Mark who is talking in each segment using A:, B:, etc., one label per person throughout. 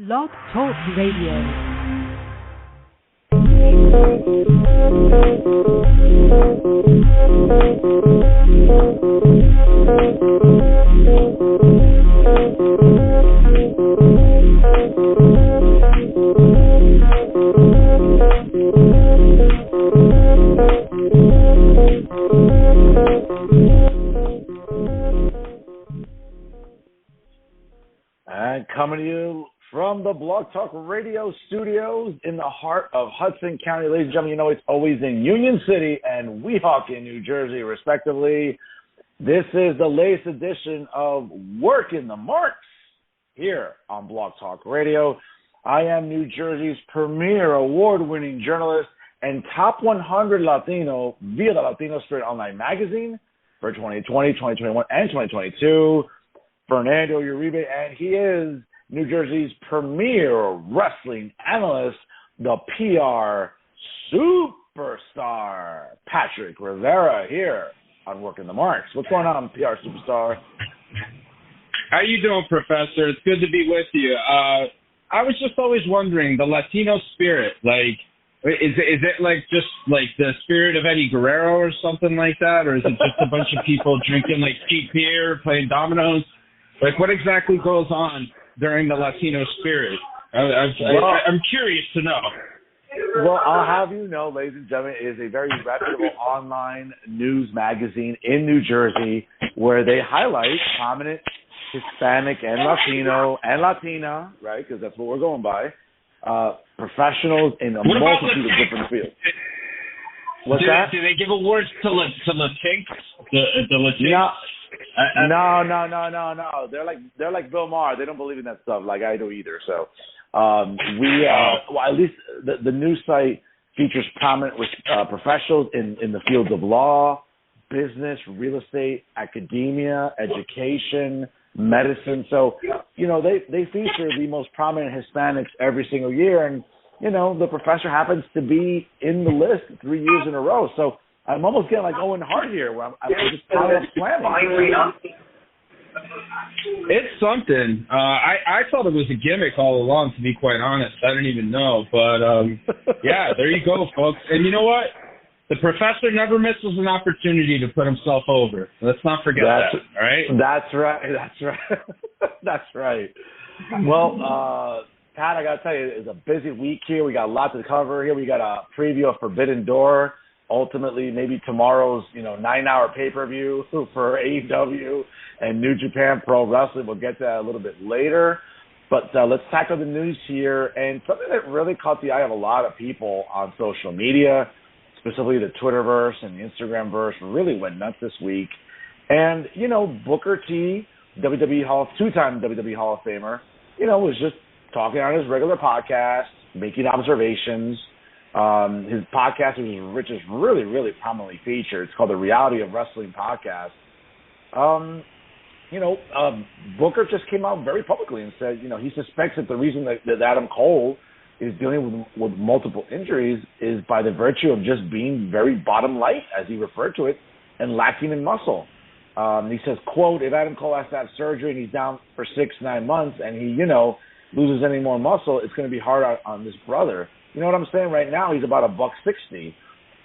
A: Blog Talk Radio.
B: And coming to you from the Blog Talk Radio studios in the heart of Hudson County. Ladies and gentlemen, you know it's always in Union City and Weehawken, New Jersey, respectively. This is the latest edition of Working the Marks here on Blog Talk Radio. I am New Jersey's premier award-winning journalist and top 100 Latino via the Latino Spirit Online magazine for 2020, 2021, and 2022. Fernando Uribe, and he is New Jersey's premier wrestling analyst, the PR superstar, Patrick Rivera, here on Working the Marks. What's going on, PR superstar?
C: How you doing, Professor? It's good to be with you. I was just always wondering, the Latino spirit, like, is it like just like the spirit of Eddie Guerrero or something like that, or is it just a bunch of people drinking like cheap beer, playing dominoes? Like, what exactly goes on during the Latino spirit? I'm curious to know.
B: Well, I'll have you know, ladies and gentlemen, it is a very reputable online news magazine in New Jersey where they highlight prominent Hispanic and Latino and Latina, right, because that's what we're going by, professionals in a multitude of different fields. What's that?
C: Do they give awards to Latinx? The Latinx?
B: No. No. They're like Bill Maher. They don't believe in that stuff like I do either. So well, at least the news site features prominent professionals in the fields of law, business, real estate, academia, education, medicine. So, you know, they feature the most prominent Hispanics every single year. And, you know, the professor happens to be in the list 3 years in a row. So I'm almost getting like Owen Hart here, where I'm just kind of planning.
C: It's something. I thought it was a gimmick all along, to be quite honest. I didn't even know. But, yeah, there you go, folks. And you know what? The professor never misses an opportunity to put himself over. Let's not forget that, all right?
B: That's right. That's right. Well, Pat, I got to tell you, it's a busy week here. We got a lot to cover here. We got a preview of Forbidden Door. Ultimately, maybe tomorrow's, 9-hour pay-per-view for AEW and New Japan Pro Wrestling. We'll get to that a little bit later. But let's tackle the news here. And something that really caught the eye of a lot of people on social media, specifically the Twitterverse and the Instagramverse, really went nuts this week. And, Booker T, two-time WWE Hall of Famer, was just talking on his regular podcast, making observations. His podcast, which is really, really prominently featured, it's called the Reality of Wrestling Podcast. Booker just came out very publicly and said, he suspects that the reason that Adam Cole is dealing with multiple injuries is by the virtue of just being very bottom light, as he referred to it, and lacking in muscle. He says, quote, if Adam Cole has to have surgery and he's down for 6-9 months and he, loses any more muscle, it's going to be hard on this brother. You know what I'm saying? Right now, he's about $160.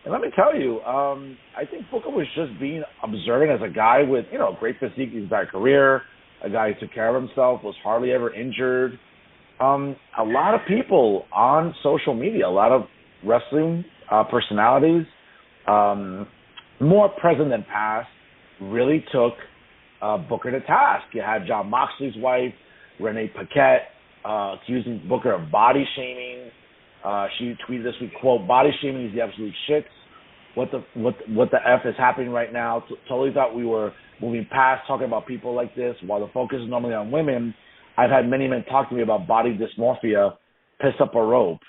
B: And let me tell you, I think Booker was just being observant as a guy with, great physique his entire career, a guy who took care of himself, was hardly ever injured. A lot of people on social media, a lot of wrestling personalities, more present than past, really took Booker to task. You had Jon Moxley's wife, Renee Paquette, accusing Booker of body shaming. She tweeted this week, quote, body shaming is the absolute shits. What the F is happening right now? Totally thought we were moving past talking about people like this. While the focus is normally on women, I've had many men talk to me about body dysmorphia, piss up a rope.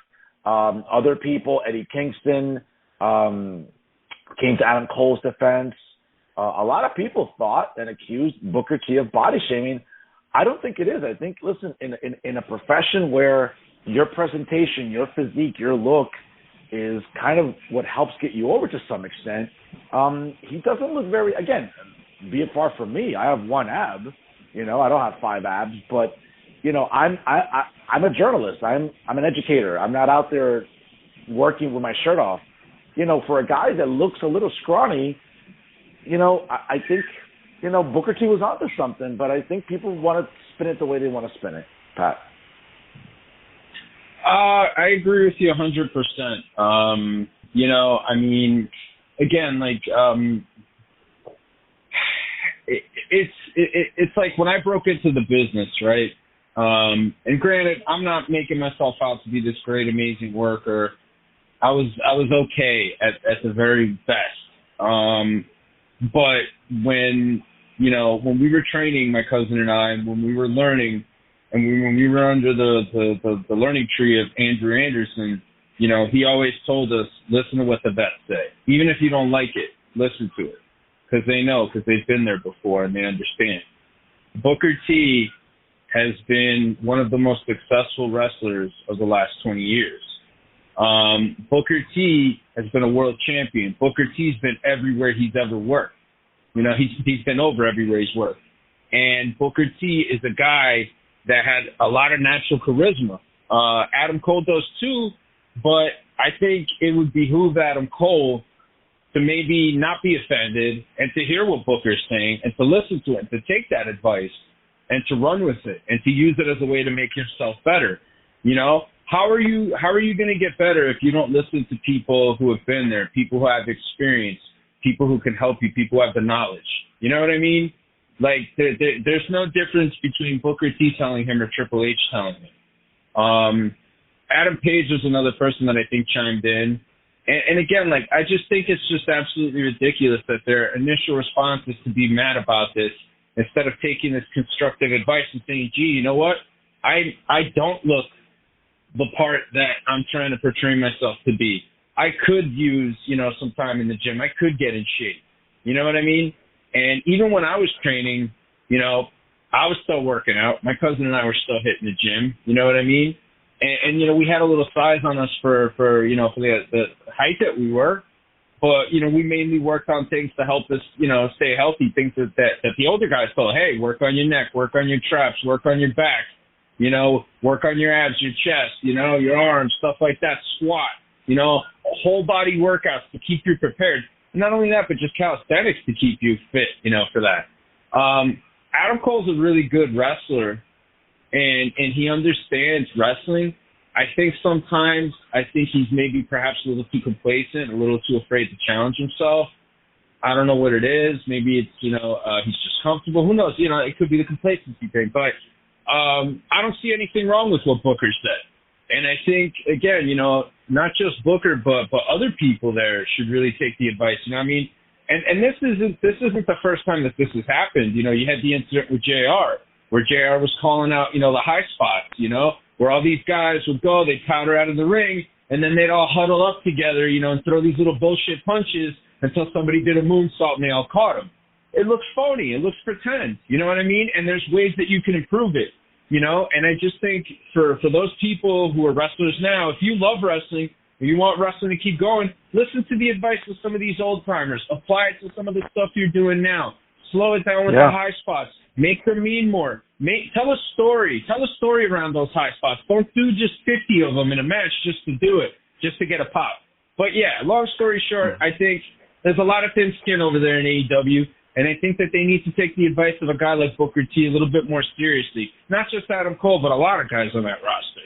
B: Other people, Eddie Kingston, came to Adam Cole's defense. A lot of people thought and accused Booker T of body shaming. I don't think it is. I think, listen, in a profession where your presentation, your physique, your look is kind of what helps get you over to some extent. He doesn't look very, again, be it far from me. I have one ab, I don't have 5 abs, but, I'm a journalist. I'm an educator. I'm not out there working with my shirt off. For a guy that looks a little scrawny, I think, Booker T was onto something, but I think people want to spin it the way they want to spin it, Pat.
C: I agree with you 100%. Again, like, it's like when I broke into the business, right? And granted, I'm not making myself out to be this great, amazing worker. I was okay at the very best. But when we were training, my cousin and I, when we were learning, and when we were under the learning tree of Andrew Anderson, he always told us, listen to what the vets say. Even if you don't like it, listen to it. Because they know, because they've been there before and they understand. Booker T has been one of the most successful wrestlers of the last 20 years. Booker T has been a world champion. Booker T's been everywhere he's ever worked. He's been over everywhere he's worked. And Booker T is a guy that had a lot of natural charisma. Adam Cole does too, but I think it would behoove Adam Cole to maybe not be offended and to hear what Booker's saying and to listen to it and to take that advice and to run with it and to use it as a way to make yourself better. How are you going to get better if you don't listen to people who have been there, people who have experience, people who can help you, people who have the knowledge? You know what I mean? Like, there's no difference between Booker T telling him or Triple H telling him. Adam Page was another person that I think chimed in. And again, like, I just think it's just absolutely ridiculous that their initial response is to be mad about this instead of taking this constructive advice and saying, gee, you know what? I don't look the part that I'm trying to portray myself to be. I could use, some time in the gym. I could get in shape. You know what I mean? And even when I was training, I was still working out. My cousin and I were still hitting the gym. You know what I mean? And we had a little size on us for the height that we were. But, we mainly worked on things to help us, stay healthy, things that the older guys told, hey, work on your neck, work on your traps, work on your back, work on your abs, your chest, your arms, stuff like that, squat, whole body workouts to keep you prepared. And not only that, but just calisthenics to keep you fit, for that. Adam Cole's a really good wrestler, and he understands wrestling. I think sometimes he's maybe perhaps a little too complacent, a little too afraid to challenge himself. I don't know what it is. Maybe it's, he's just comfortable. Who knows? It could be the complacency thing. But I don't see anything wrong with what Booker said. And I think, again, not just Booker, but other people there should really take the advice. You know what I mean? And this isn't the first time that this has happened. You had the incident with JR, where JR was calling out, the high spots, where all these guys would go, they'd powder out of the ring, and then they'd all huddle up together, and throw these little bullshit punches until somebody did a moonsault and they all caught him. It looks phony. It looks pretend. You know what I mean? And there's ways that you can improve it, And I just think for those people who are wrestlers now, if you love wrestling, if you want wrestling to keep going, listen to the advice of some of these old-timers. Apply it to some of the stuff you're doing now. Slow it down with the high spots. Make them mean more. Tell a story. Tell a story around those high spots. Don't do just 50 of them in a match just to do it, just to get a pop. But, yeah, long story short, I think there's a lot of thin skin over there in AEW, and I think that they need to take the advice of a guy like Booker T a little bit more seriously. Not just Adam Cole, but a lot of guys on that roster.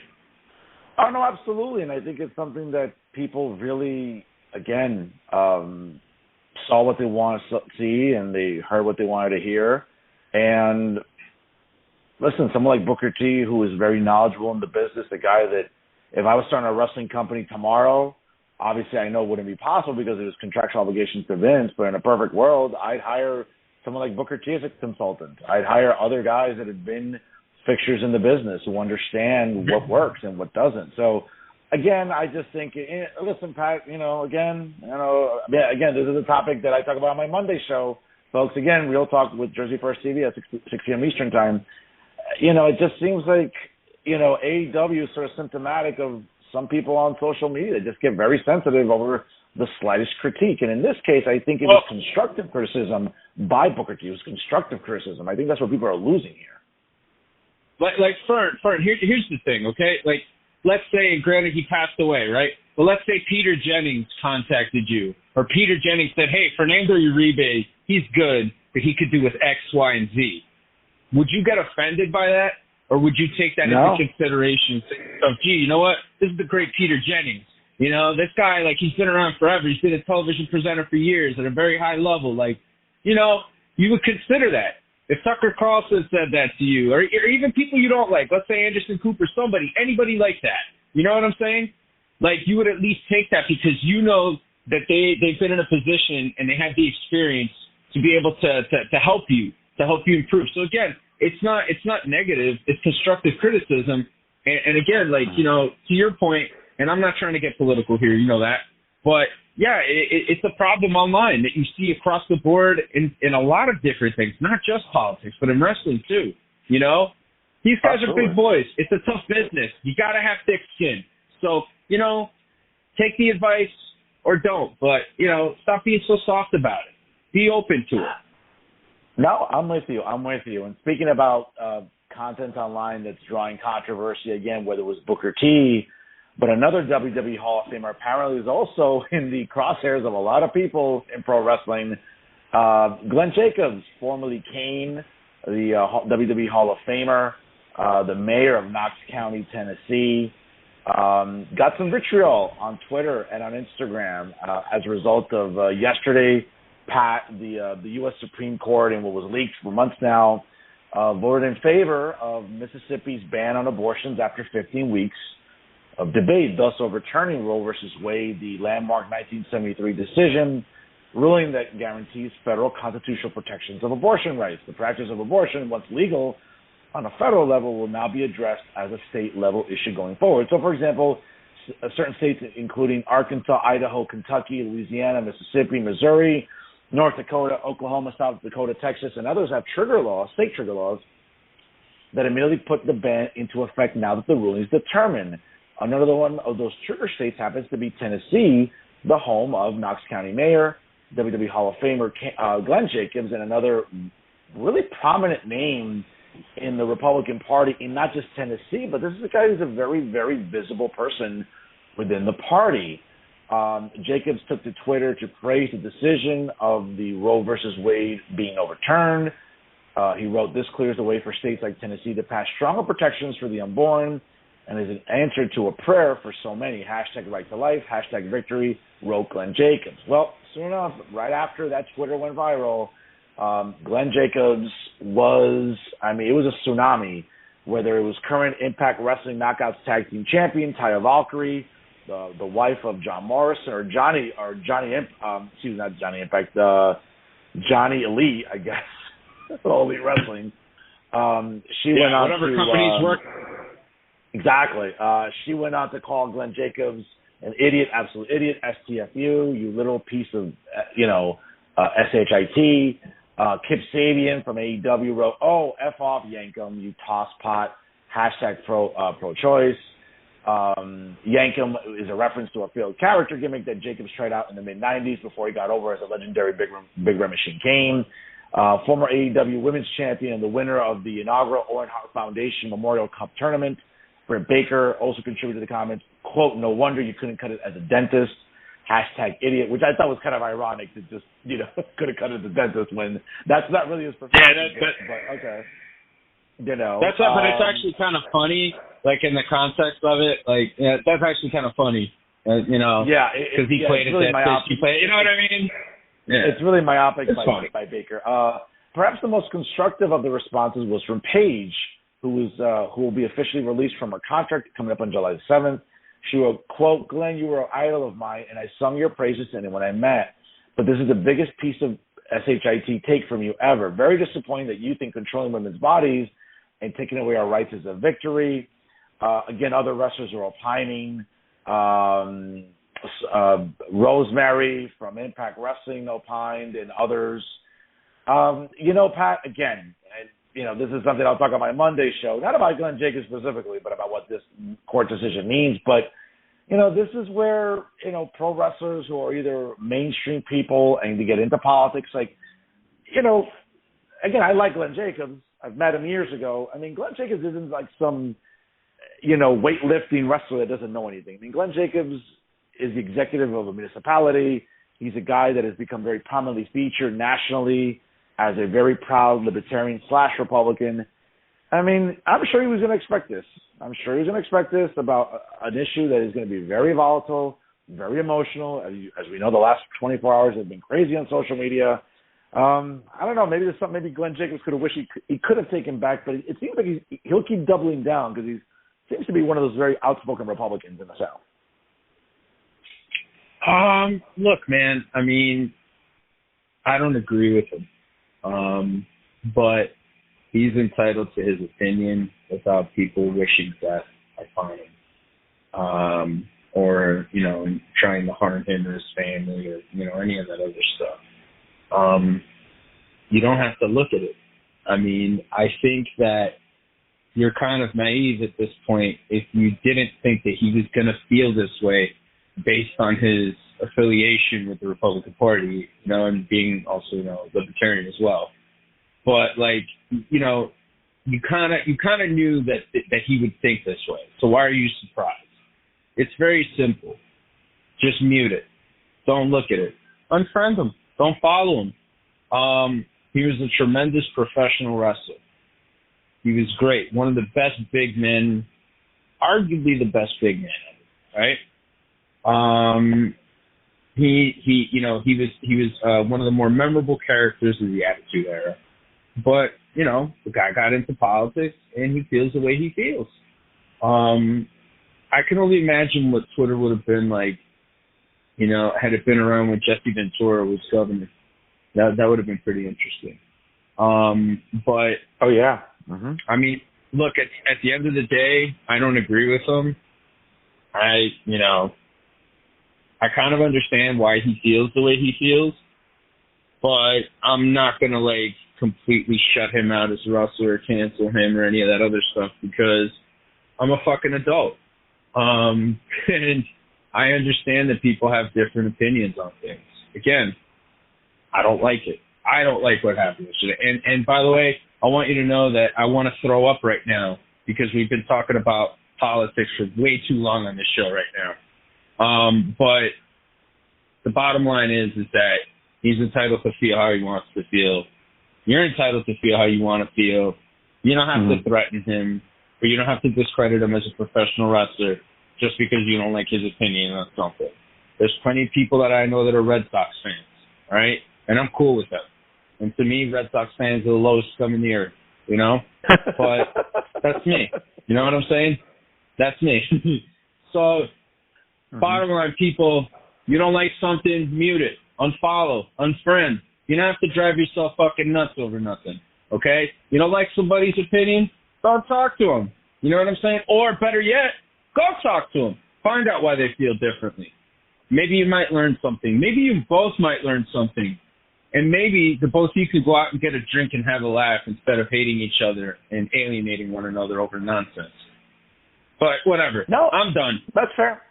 B: Oh, no, absolutely. And I think it's something that people really, again, saw what they want to see and they heard what they wanted to hear. And listen, someone like Booker T, who is very knowledgeable in the business, a guy that if I was starting a wrestling company tomorrow, obviously I know it wouldn't be possible because of his contractual obligations to Vince, but in a perfect world, I'd hire someone like Booker T as a consultant. I'd hire other guys that have been fixtures in the business who understand what works and what doesn't. So, again, I just think, listen, Pat, again, this is a topic that I talk about on my Monday show. Folks, again, Real Talk with Jersey First TV at 6 p.m. Eastern time. It just seems like, AEW is sort of symptomatic of some people on social media. They just get very sensitive over the slightest critique. And in this case, I think it was constructive criticism by Booker T. It was constructive criticism. I think that's what people are losing here.
C: like Fern, here's the thing, okay? Like, let's say, granted he passed away, right? But let's say Peter Jennings contacted you, or Peter Jennings said, hey, Fernando Uribe, he's good, but he could do with X, Y, and Z. Would you get offended by that? Or would you take that into consideration? Of, gee, you know what? This is the great Peter Jennings. You know, this guy, like, he's been around forever. He's been a television presenter for years at a very high level. Like, you know, you would consider that. If Tucker Carlson said that to you, or even people you don't like, let's say Anderson Cooper, anybody like that. You know what I'm saying? Like, you would at least take that because you know that they've been in a position and they have the experience to be able to help you improve. So again, it's not negative. It's constructive criticism. And again, like, you know, to your point, and I'm not trying to get political here, you know that, but yeah, it's a problem online that you see across the board in a lot of different things, not just politics, but in wrestling too. You know, these guys are big boys. It's a tough business. You got to have thick skin. So, you know, take the advice or don't, but, you know, stop being so soft about it. Be open to it.
B: No, I'm with you. And speaking about content online that's drawing controversy again, whether it was Booker T, but another WWE Hall of Famer apparently is also in the crosshairs of a lot of people in pro wrestling. Glenn Jacobs, formerly Kane, the WWE Hall of Famer, the mayor of Knox County, Tennessee, got some vitriol on Twitter and on Instagram as a result of yesterday. Pat, the U.S. Supreme Court, and what was leaked for months now, voted in favor of Mississippi's ban on abortions after 15 weeks of debate, thus overturning Roe versus Wade, the landmark 1973 decision, ruling that guarantees federal constitutional protections of abortion rights. The practice of abortion, once legal on a federal level, will now be addressed as a state-level issue going forward. So, for example, certain states, including Arkansas, Idaho, Kentucky, Louisiana, Mississippi, Missouri, North Dakota, Oklahoma, South Dakota, Texas, and others have state trigger laws that immediately put the ban into effect now that the ruling is determined. Another one of those trigger states happens to be Tennessee, the home of Knox County Mayor, WWE Hall of Famer Glenn Jacobs, and another really prominent name in the Republican Party in not just Tennessee, but this is a guy who's a very, very visible person within the party. Jacobs took to Twitter to praise the decision of the Roe versus Wade being overturned. He wrote, "This clears the way for states like Tennessee to pass stronger protections for the unborn and is an answer to a prayer for so many. Hashtag right to life, hashtag victory, wrote Glenn Jacobs." Well, soon enough, right after that Twitter went viral, Glenn Jacobs was, it was a tsunami, whether it was current Impact Wrestling Knockouts Tag Team Champion Taya Valkyrie, the wife of John Morrison, or Johnny Elite, I guess, All Elite Wrestling. She went on
C: whatever
B: to
C: companies work.
B: Exactly. She went on to call Glenn Jacobs an idiot, absolute idiot, STFU, you little piece of, SHIT. Kip Sabian from AEW wrote, "Oh, F off, Yankum, you tosspot, hashtag pro-choice. Yankum is a reference to a failed character gimmick that Jacobs tried out in the mid-'90s before he got over as a legendary Big Red Machine Kane. Former AEW Women's Champion and the winner of the inaugural Owen Hart Foundation Memorial Cup Tournament, Britt Baker, also contributed to the comments, quote, "No wonder you couldn't cut it as a dentist, hashtag idiot," which I thought was kind of ironic to just, could have cut it as a dentist when that's not really his profession.
C: Yeah,
B: but okay.
C: That's but it's actually kind of funny, like in the context of it. Like, that's actually kind of funny,
B: Yeah,
C: because he played it.
B: Really
C: you know what I mean? Yeah.
B: It's really myopic
C: by
B: Baker. Perhaps the most constructive of the responses was from Paige, who will be officially released from her contract coming up on July 7th. She wrote, quote, "Glenn, you were an idol of mine, and I sung your praises to anyone I met. But this is the biggest piece of SHIT take from you ever. Very disappointing that you think controlling women's bodies and taking away our rights is a victory." Again, other wrestlers are opining. Rosemary from Impact Wrestling opined, and others. Pat, again, this is something I'll talk about my Monday show, not about Glenn Jacobs specifically, but about what this court decision means. But, this is where, pro wrestlers who are either mainstream people and to get into politics, again, I like Glenn Jacobs. I've met him years ago. I mean, Glenn Jacobs isn't like some, weightlifting wrestler that doesn't know anything. I mean, Glenn Jacobs is the executive of a municipality. He's a guy that has become very prominently featured nationally as a very proud libertarian/Republican. I mean, I'm sure he was going to expect this. I'm sure he was going to expect this about an issue that is going to be very volatile, very emotional. As we know, the last 24 hours have been crazy on social media. I don't know. Maybe there's something maybe Glenn Jacobs could have wished he could have taken back, but it seems like he'll keep doubling down because he seems to be one of those very outspoken Republicans in the South.
C: Look, man, I mean, I don't agree with him. But he's entitled to his opinion without people wishing death upon him. Or, trying to harm him or his family or, any of that other stuff. You don't have to look at it. I mean, I think that you're kind of naive at this point if you didn't think that he was going to feel this way based on his affiliation with the Republican Party, and being also, libertarian as well. But you kind of knew that he would think this way. So why are you surprised? It's very simple. Just mute it. Don't look at it. Unfriend him. Don't follow him. He was a tremendous professional wrestler. He was great. One of the best big men, arguably the best big man ever, right? He was one of the more memorable characters of the Attitude Era. But, the guy got into politics and he feels the way he feels. I can only imagine what Twitter would have been like, had it been around when Jesse Ventura was governor. That would have been pretty interesting. But
B: oh yeah. Mm-hmm.
C: I mean, look, at the end of the day, I don't agree with him. I kind of understand why he feels the way he feels, but I'm not going to completely shut him out as a wrestler or cancel him or any of that other stuff because I'm a fucking adult. And I understand that people have different opinions on things. Again, I don't like it. I don't like what happened yesterday. And by the way, I want you to know that I want to throw up right now because we've been talking about politics for way too long on this show right now. But the bottom line is that he's entitled to feel how he wants to feel. You're entitled to feel how you want to feel. You don't have to threaten him, or you don't have to discredit him as a professional wrestler just because you don't like his opinion on something. There's plenty of people that I know that are Red Sox fans, all right? And I'm cool with them. And to me, Red Sox fans are the lowest scum in the earth, But that's me. You know what I'm saying? That's me. So, bottom line, people, you don't like something, mute it, unfollow, unfriend. You don't have to drive yourself fucking nuts over nothing, okay? You don't like somebody's opinion? Don't talk to them. You know what I'm saying? Or better yet, go talk to them. Find out why they feel differently. Maybe you might learn something. Maybe you both might learn something. And maybe the both of you could go out and get a drink and have a laugh instead of hating each other and alienating one another over nonsense. But whatever.
B: No,
C: I'm done.
B: That's fair.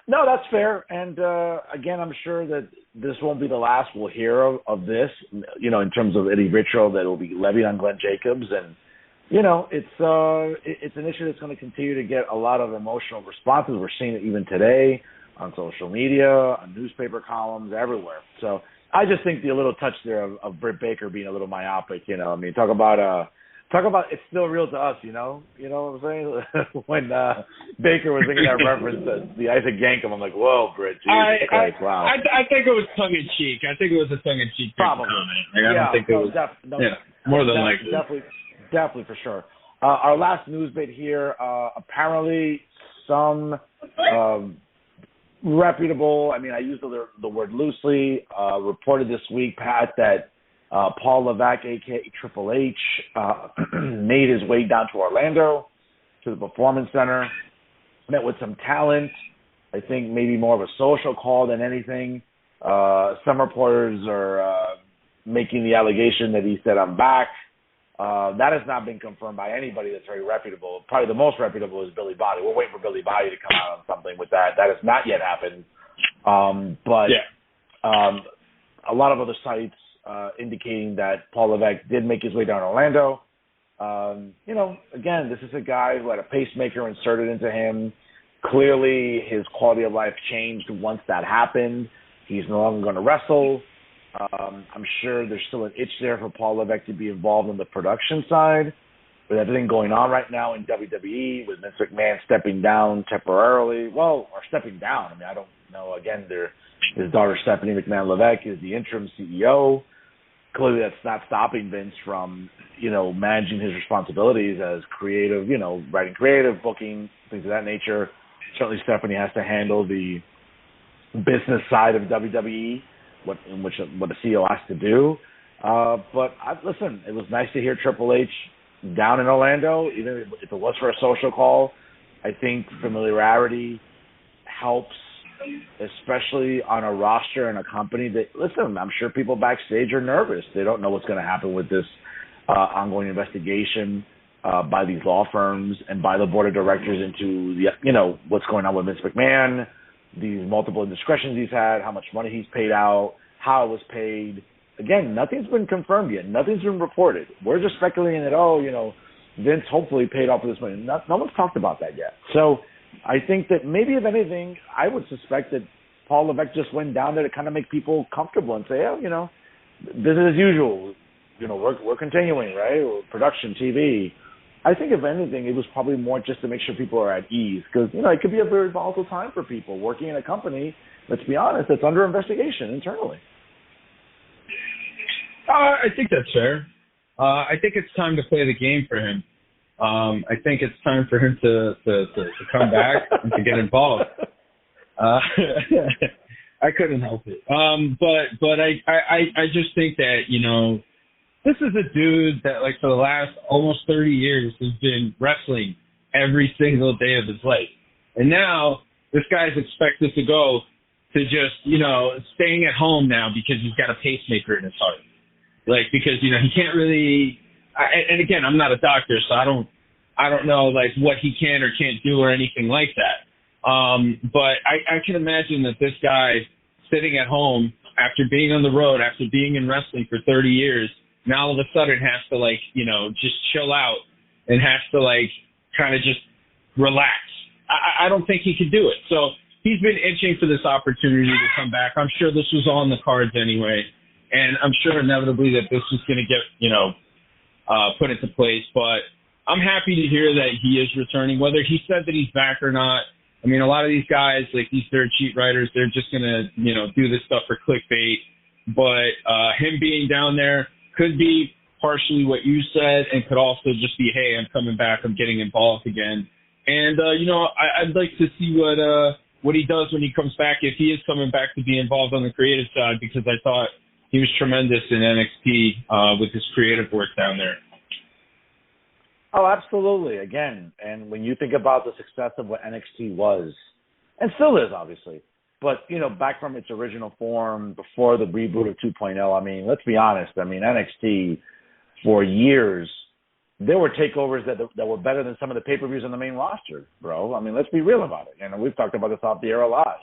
B: No, that's fair. And again, I'm sure that this won't be the last we'll hear of this, in terms of any vitriol that will be levied on Glenn Jacobs. And, it's an issue that's going to continue to get a lot of emotional responses. We're seeing it even today on social media, on newspaper columns, everywhere. So I just think the little touch there of Britt Baker being a little myopic, I mean, talk about it's still real to us, you know what I'm saying? When Baker was making that reference to the Isaac Yankem, I'm like, whoa, Britt, Jesus Christ, wow.
C: I think it was tongue in cheek. I think it was a tongue in cheek comment. I don't think it was more than likely.
B: Definitely for sure. Our last news bit here, apparently some reputable, I mean, I use the word loosely, reported this week, Pat, that Paul Levesque, a.k.a. Triple H, made his way down to Orlando, to the Performance Center, met with some talent, I think maybe more of a social call than anything. Some reporters are making the allegation that he said, I'm back. That has not been confirmed by anybody that's very reputable. Probably the most reputable is Billy Body. We're waiting for Billy Body to come out on something with that. That has not yet happened. A lot of other sites indicating that Paul Levesque did make his way down to Orlando. Again, this is a guy who had a pacemaker inserted into him. Clearly, his quality of life changed once that happened. He's no longer going to wrestle. I'm sure there's still an itch there for Paul Levesque to be involved on the production side. With everything going on right now in WWE, with Vince McMahon stepping down temporarily, or stepping down. I mean, I don't know. Again, his daughter Stephanie McMahon Levesque is the interim CEO. Clearly, that's not stopping Vince from, managing his responsibilities as creative, writing creative, booking, things of that nature. Certainly, Stephanie has to handle the business side of WWE, what a CEO has to do. Listen, it was nice to hear Triple H down in Orlando, even if it was for a social call. I think familiarity helps, especially on a roster and a company that, listen, I'm sure people backstage are nervous. They don't know what's going to happen with this ongoing investigation by these law firms and by the board of directors into what's going on with Vince McMahon, these multiple indiscretions he's had, how much money he's paid out, how it was paid. Again, nothing's been confirmed yet. Nothing's been reported. We're just speculating that, Vince hopefully paid off this money. No one's talked about that yet. So I think that maybe, if anything, I would suspect that Paul Levesque just went down there to kind of make people comfortable and say, business as usual. We're continuing, right? Production, TV. I think, if anything, it was probably more just to make sure people are at ease because, it could be a very volatile time for people working in a company, let's be honest, that's under investigation internally.
C: I think that's fair. I think it's time to play the game for him. I think it's time for him to come back and to get involved. I couldn't help it. But I just think that, this is a dude that, like, for the last almost 30 years has been wrestling every single day of his life. And now this guy's expected to go to just, staying at home now because he's got a pacemaker in his heart. Like, because, he can't really, and again, I'm not a doctor, so I don't know, like, what he can or can't do or anything like that. But I can imagine that this guy sitting at home after being on the road, after being in wrestling for 30 years, now all of a sudden has to, like, just chill out and has to, like, kind of just relax. I don't think he could do it. So he's been itching for this opportunity to come back. I'm sure this was on the cards anyway. And I'm sure inevitably that this is going to get, put into place. But I'm happy to hear that he is returning, whether he said that he's back or not. I mean, a lot of these guys, like these dirt sheet writers, they're just going to, do this stuff for clickbait. But him being down there could be partially what you said and could also just be, hey, I'm coming back, I'm getting involved again. And, I'd like to see what he does when he comes back, if he is coming back to be involved on the creative side, because I thought he was tremendous in NXT with his creative work down there.
B: Oh, absolutely. Again, and when you think about the success of what NXT was, and still is, obviously, but, back from its original form before the reboot of 2.0, I mean, let's be honest. I mean, NXT, for years, there were takeovers that were better than some of the pay-per-views on the main roster, bro. I mean, let's be real about it. We've talked about this off the air a lot,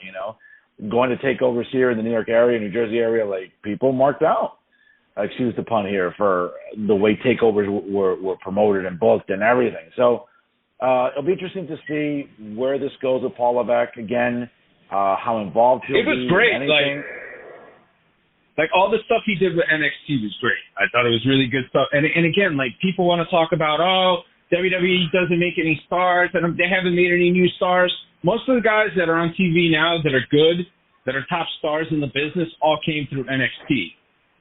B: Going to takeovers here in the New York area, New Jersey area, like, people marked out, excuse the pun here, for the way takeovers were promoted and booked and everything. So it'll be interesting to see where this goes with Paul Levesque again, how involved he'll be.
C: It was great. Like all the stuff he did with NXT was great. I thought it was really good stuff. And again, like, people want to talk about, WWE doesn't make any stars and they haven't made any new stars. Most of the guys that are on TV now that are good, that are top stars in the business, all came through NXT.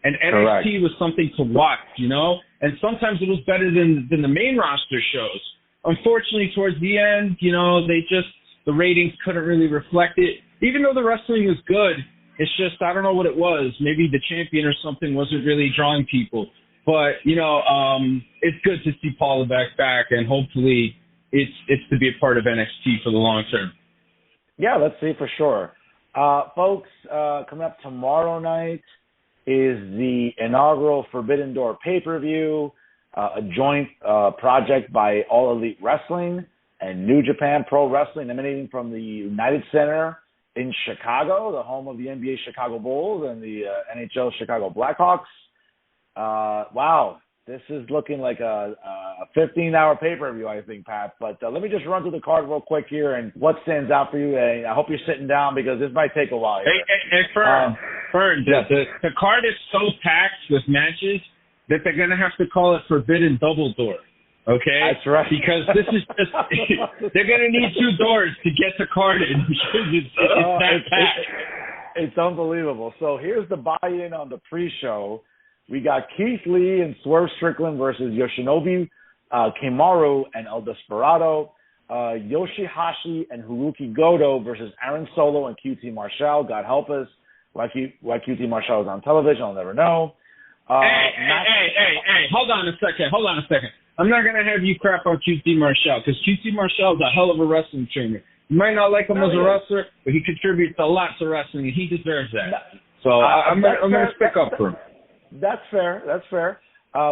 C: And NXT was something to watch, and sometimes it was better than the main roster shows. Unfortunately, towards the end, the ratings couldn't really reflect it. Even though the wrestling was good, it's just, I don't know what it was. Maybe the champion or something wasn't really drawing people. But, it's good to see Paul Levesque back, and hopefully it's to be a part of NXT for the long term.
B: Yeah, let's see for sure. Folks, coming up tomorrow night is the inaugural Forbidden Door pay-per-view, a joint project by All Elite Wrestling and New Japan Pro Wrestling, emanating from the United Center in Chicago, the home of the NBA Chicago Bulls and the NHL Chicago Blackhawks. Wow. This is looking like a 15-hour pay-per-view, I think, Pat. But let me just run through the card real quick here and what stands out for you. And I hope you're sitting down because this might take a while.
C: Hey, Fern,
B: yes.
C: the card is so packed with matches that they're going to have to call it Forbidden Double Door. Okay?
B: That's right.
C: Because this is just, they're going to need 2 doors to get the card in because it's that packed.
B: It's unbelievable. So here's the buy-in on the pre-show. We got Keith Lee and Swerve Strickland versus Yoshinobu Kamaru and El Desperado. Yoshihashi and Haruki Goto versus Aaron Solo and QT Marshall. God help us. Why QT Marshall is on television, I'll never know.
C: Hey, hold on a second. I'm not going to have you crap on QT Marshall because QT Marshall is a hell of a wrestling trainer. You might not like him as a wrestler, but he contributes a lot to wrestling, and he deserves that. So I'm going to speak up for him.
B: That's fair.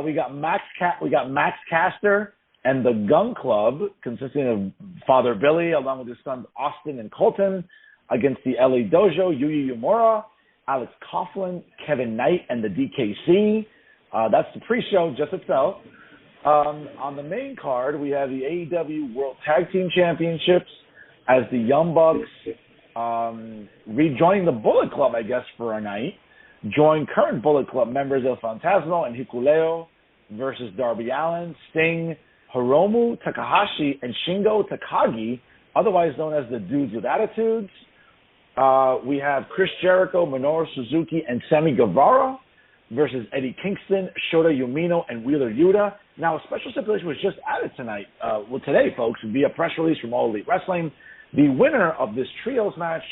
B: We got Max Caster and the Gun Club, consisting of Father Billy along with his sons Austin and Colton, against the LA Dojo, Yuya Uemura, Alex Coughlin, Kevin Knight, and the DKC. That's the pre-show just itself. On the main card, we have the AEW World Tag Team Championships as the Young Bucks rejoining the Bullet Club, I guess, for a night. Join current Bullet Club members El Fantasma and Hikuleo versus Darby Allin, Sting, Hiromu Takahashi, and Shingo Takagi, otherwise known as the Dudes with Attitudes. We have Chris Jericho, Minoru Suzuki, and Sammy Guevara versus Eddie Kingston, Shota Umino, and Wheeler Yuta. Now, a special stipulation was just added today, folks, via press release from All Elite Wrestling. The winner of this trios match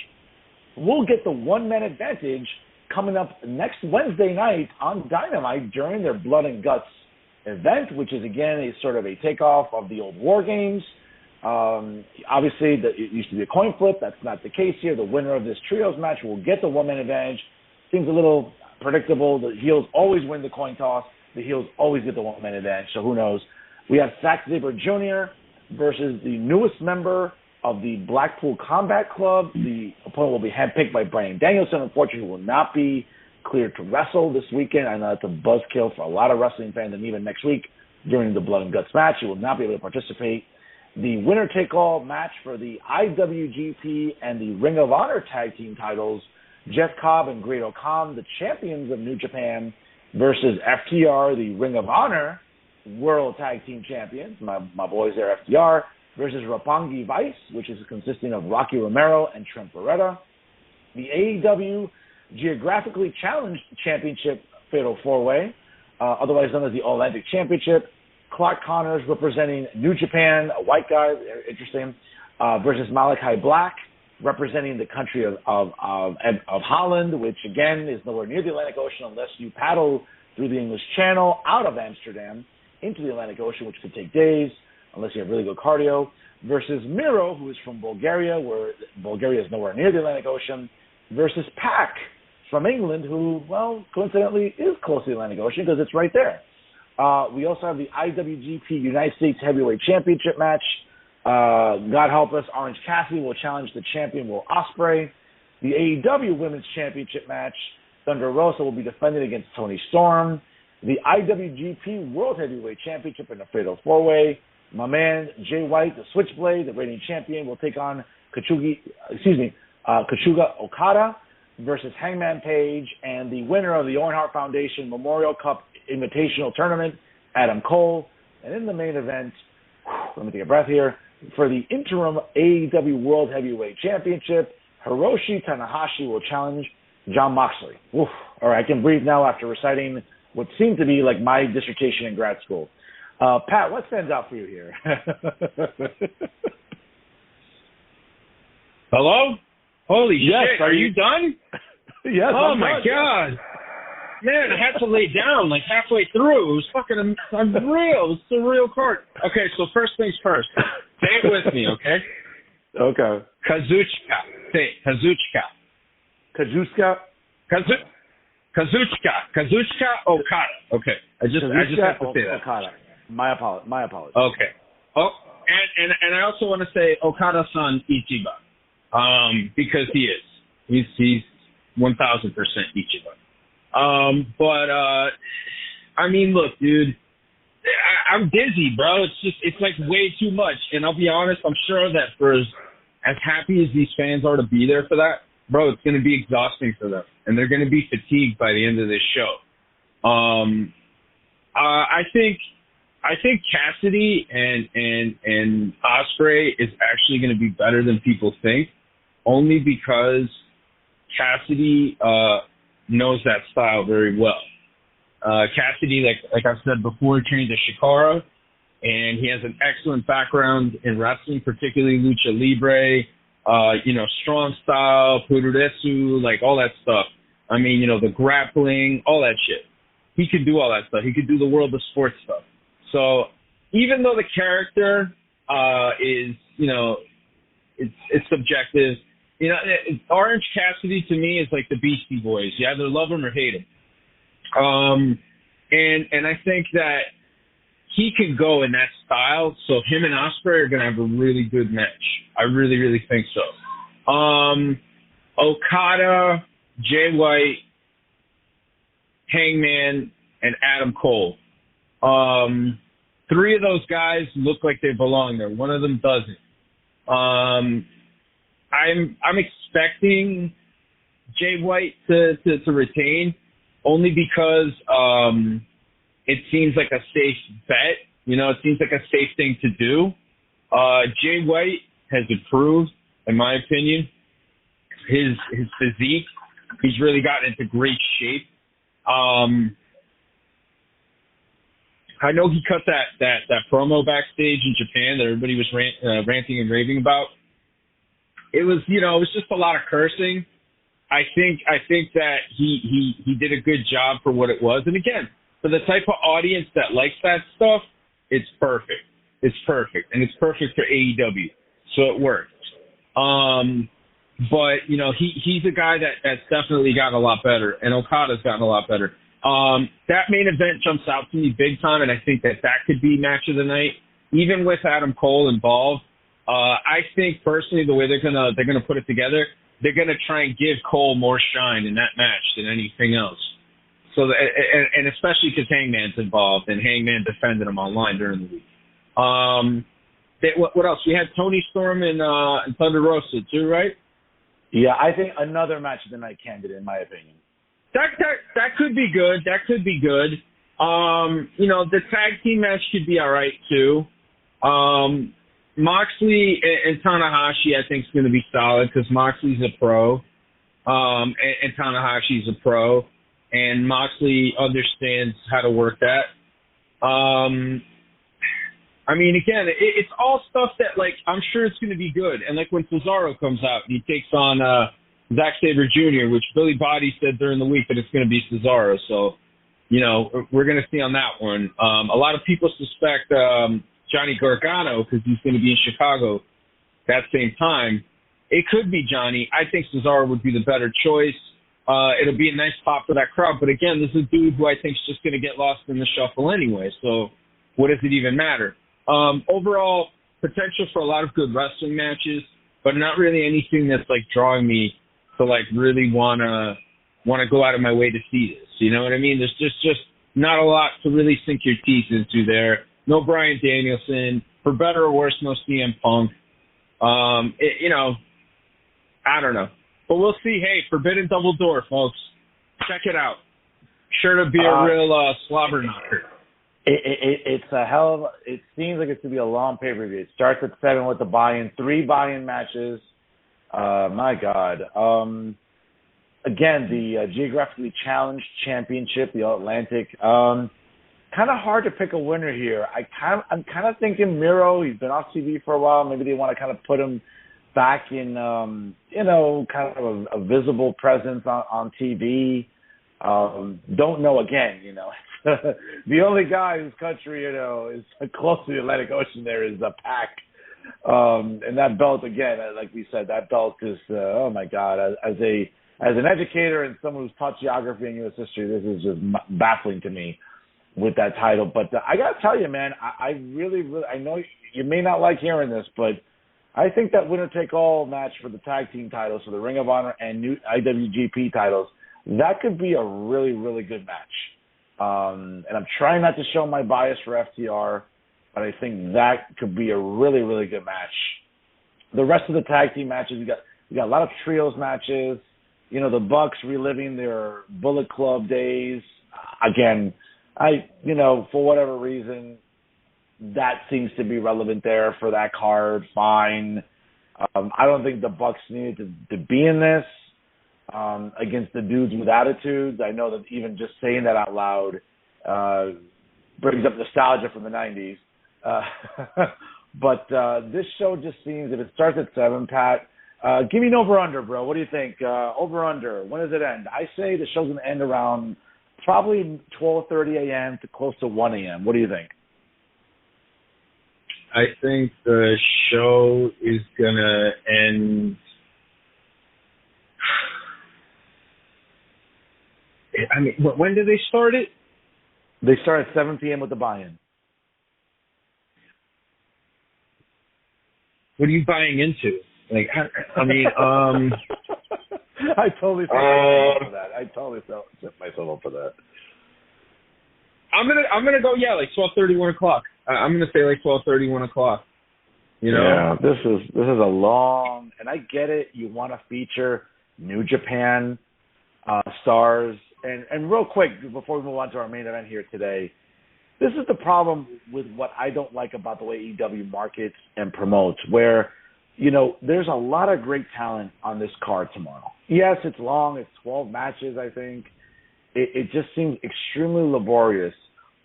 B: will get the one-man advantage coming up next Wednesday night on Dynamite during their Blood and Guts event, which is, again, a sort of a takeoff of the old War Games. Obviously, it used to be a coin flip. That's not the case here. The winner of this trios match will get the one-man advantage. Seems a little predictable. The heels always win the coin toss. The heels always get the one-man advantage, so who knows. We have Zack Sabre Jr. versus the newest member of the Blackpool Combat Club. The opponent will be handpicked by Bryan Danielson. Unfortunately, will not be cleared to wrestle this weekend. I know that's a buzzkill for a lot of wrestling fans, and even next week during the Blood and Guts match, he will not be able to participate. The winner-take-all match for the IWGP and the Ring of Honor tag team titles, Jeff Cobb and Great Khan, the champions of New Japan, versus FTR, the Ring of Honor World Tag Team Champions, my boys there, FTR, versus Roppongi Vice, which is consisting of Rocky Romero and Trent Beretta. The AEW Geographically Challenged Championship Fatal 4-Way, otherwise known as the All-Atlantic Championship. Clark Connors representing New Japan, a white guy, interesting, versus Malachi Black, representing the country of Holland, which, again, is nowhere near the Atlantic Ocean unless you paddle through the English Channel out of Amsterdam into the Atlantic Ocean, which could take days, unless you have really good cardio, versus Miro, who is from Bulgaria, where Bulgaria is nowhere near the Atlantic Ocean, versus Pac from England, who, well, coincidentally is close to the Atlantic Ocean because it's right there. We also have the IWGP United States Heavyweight Championship match. God help us, Orange Cassidy will challenge the champion Will Ospreay. The AEW Women's Championship match, Thunder Rosa will be defended against Toni Storm. The IWGP World Heavyweight Championship in a Fatal 4-Way. My man, Jay White, the Switchblade, the reigning champion, will take on Kachuga Okada versus Hangman Page, and the winner of the Owen Hart Foundation Memorial Cup Invitational Tournament, Adam Cole. And in the main event, let me take a breath here, for the interim AEW World Heavyweight Championship, Hiroshi Tanahashi will challenge Jon Moxley. Oof. All right, I can breathe now after reciting what seemed to be like my dissertation in grad school. Pat, what stands out for you here?
C: Hello? Holy
B: yes,
C: shit, are you done?
B: Yes.
C: Oh, my God. Man, I had to lay down like halfway through. It was fucking unreal. It's a real card. Okay, so first things first. Say it with me, okay?
B: Okay.
C: Kazuchika. Say it. Kazuchika.
B: Kazuchika?
C: Kazuchika Okada. Okay. I just have to say that.
B: Okada. My apologies.
C: Okay. Oh, and I also want to say Okada-san Ichiban. Because he is. He's 1,000% Ichiban. But I mean, look, dude, I'm dizzy, bro. It's like way too much. And I'll be honest, I'm sure that for as happy as these fans are to be there for that, bro, it's going to be exhausting for them, and they're going to be fatigued by the end of this show. I think Cassidy and Ospreay is actually going to be better than people think, only because Cassidy knows that style very well. Cassidy, like I've said before, trained at Shikara, and he has an excellent background in wrestling, particularly lucha libre, strong style, pururesu, like all that stuff. I mean, the grappling, all that shit. He could do all that stuff. He could do the world of sports stuff. So even though the character is, it's subjective, Orange Cassidy to me is like the Beastie Boys. You either love him or hate him. And I think that he can go in that style. So him and Ospreay are going to have a really good match. I really, really think so. Okada, Jay White, Hangman, and Adam Cole. Three of those guys look like they belong there. One of them doesn't. I'm expecting Jay White to retain, only because it seems like a safe bet. It seems like a safe thing to do. Jay White has improved, in my opinion. His physique, he's really gotten into great shape. I know he cut that promo backstage in Japan that everybody was ranting and raving about. It was, it was just a lot of cursing. I think that he did a good job for what it was. And again, for the type of audience that likes that stuff, it's perfect. It's perfect. And it's perfect for AEW. So it worked. But, he's a guy that's definitely gotten a lot better, and Okada's gotten a lot better. That main event jumps out to me big time, and I think that could be match of the night, even with Adam Cole involved. I think personally the way they're gonna put it together, they're gonna try and give Cole more shine in that match than anything else. So and especially because Hangman's involved, and Hangman defended him online during the week. What else? We had Tony Storm and Thunder Rosa too, right?
B: Yeah, I think another match of the night candidate, in my opinion.
C: That could be good. That could be good. The tag team match could be all right too. Moxley and Tanahashi, I think, is going to be solid because Moxley's a pro, and Tanahashi's a pro, and Moxley understands how to work that. I mean, again, it's all stuff that, like, I'm sure it's going to be good. And, like, when Cesaro comes out and he takes on Zack Sabre Jr., which Billy Body said during the week that it's going to be Cesaro. So, we're going to see on that one. A lot of people suspect Johnny Gargano because he's going to be in Chicago that same time. It could be Johnny. I think Cesaro would be the better choice. It'll be a nice pop for that crowd. But, again, this is a dude who I think is just going to get lost in the shuffle anyway. So what does it even matter? Overall, potential for a lot of good wrestling matches, but not really anything that's like drawing me to like really wanna go out of my way to see this. You know what I mean? There's just not a lot to really sink your teeth into there. No Bryan Danielson, for better or worse, no CM Punk. I don't know, but we'll see. Hey, Forbidden Double Door, folks, check it out. Sure to be a real slobber knocker.
B: It's a hell of a, it seems like it's going to be a long pay-per-view. It starts at 7 with the buy-in, 3 buy-in matches. My God. Again, the Geographically Challenged Championship, the All-Atlantic. Kind of hard to pick a winner here. I'm kind of thinking Miro. He's been off TV for a while. Maybe they want to kind of put him back in, kind of a visible presence on TV. Don't know again, The only guy whose country, is close to the Atlantic Ocean there is Pac. And that belt, again, like we said, that belt is, oh my God, as an educator and someone who's taught geography and U.S. history, this is just baffling to me with that title. But I got to tell you, man, I really, I know you may not like hearing this, but I think that winner-take-all match for the tag team titles, for the Ring of Honor and new IWGP titles, that could be a really, really good match. And I'm trying not to show my bias for FTR, but I think that could be a really, really good match. The rest of the tag team matches, we got a lot of trios matches. You know, the Bucks reliving their Bullet Club days. Again, for whatever reason, that seems to be relevant there for that card. Fine. I don't think the Bucks needed to be in this against the dudes with attitudes. I know that even just saying that out loud brings up nostalgia from the 90s. But this show just seems, if it starts at 7, Pat, give me an over-under, bro. What do you think? Over-under, when does it end? I say the show's going to end around probably 12:30 a.m. to close to 1 a.m. What do you think?
C: I think the show is going to end... I mean, when did they start it?
B: They start at 7 p.m. with the buy-in.
C: What are you buying into? Like, I mean,
B: I totally set myself up for that. I totally set myself up for that.
C: I'm gonna go, like 12:30, 1 o'clock. I'm gonna say like 12:30, 1 o'clock. You know?
B: Yeah, this is a long, and I get it. You want to feature New Japan stars, and real quick before we move on to our main event here today. This is the problem with what I don't like about the way AEW markets and promotes, where, there's a lot of great talent on this card tomorrow. Yes, it's long. It's 12 matches, I think. It just seems extremely laborious.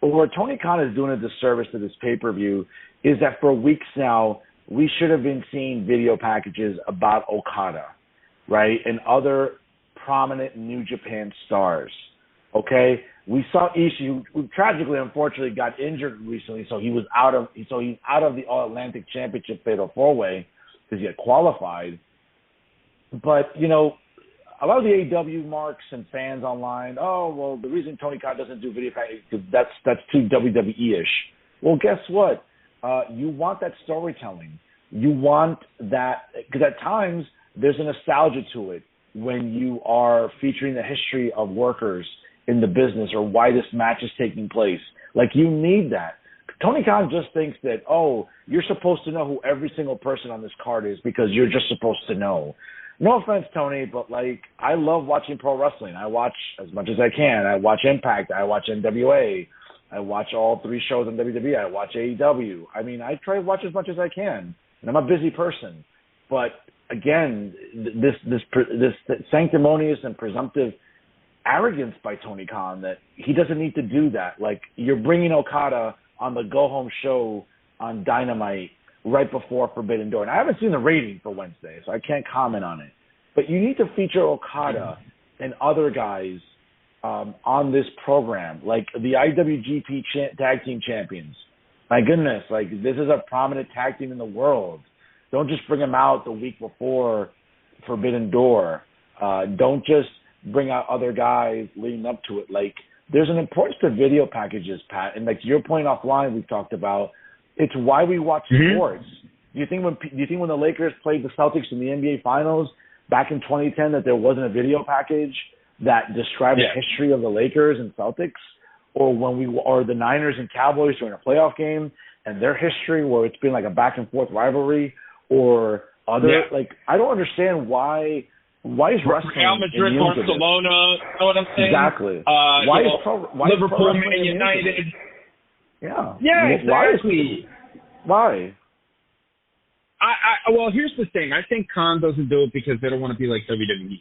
B: But where Tony Khan is doing a disservice to this pay-per-view is that for weeks now, we should have been seeing video packages about Okada, right, and other prominent New Japan stars. Okay, we saw Ishii, who tragically, unfortunately, got injured recently, so he's out of the All Atlantic Championship Fatal 4-Way because he had qualified. But a lot of the AEW marks and fans online, the reason Tony Khan doesn't do video packages is because that's too WWE-ish. Well, guess what? You want that storytelling. You want that, because at times there's a nostalgia to it when you are featuring the history of workers in the business or why this match is taking place. Like, you need that. Tony Khan just thinks that, you're supposed to know who every single person on this card is because you're just supposed to know. No offense, Tony, but, I love watching pro wrestling. I watch as much as I can. I watch Impact. I watch NWA. I watch all 3 shows on WWE. I watch AEW. I mean, I try to watch as much as I can, and I'm a busy person. But, again, this sanctimonious and presumptive arrogance by Tony Khan that he doesn't need to do that. Like, you're bringing Okada on the go-home show on Dynamite right before Forbidden Door. And I haven't seen the rating for Wednesday, so I can't comment on it. But you need to feature Okada and other guys on this program, like the IWGP Tag Team Champions. My goodness, this is a prominent tag team in the world. Don't just bring them out the week before Forbidden Door. Don't just bring out other guys leading up to it. There's an importance to video packages, Pat. And to your point offline, we've talked about, it's why we watch sports. Do you think when the Lakers played the Celtics in the NBA Finals back in 2010 that there wasn't a video package that described the history of the Lakers and Celtics, or the Niners and Cowboys during a playoff game and their history, where it's been a back and forth rivalry, or other I don't understand why is wrestling
C: Real Madrid, Barcelona? You know what I'm saying?
B: Exactly.
C: Why Liverpool, Man United? Yeah, exactly.
B: Why?
C: Well, here's the thing. I think Khan doesn't do it because they don't want to be like WWE,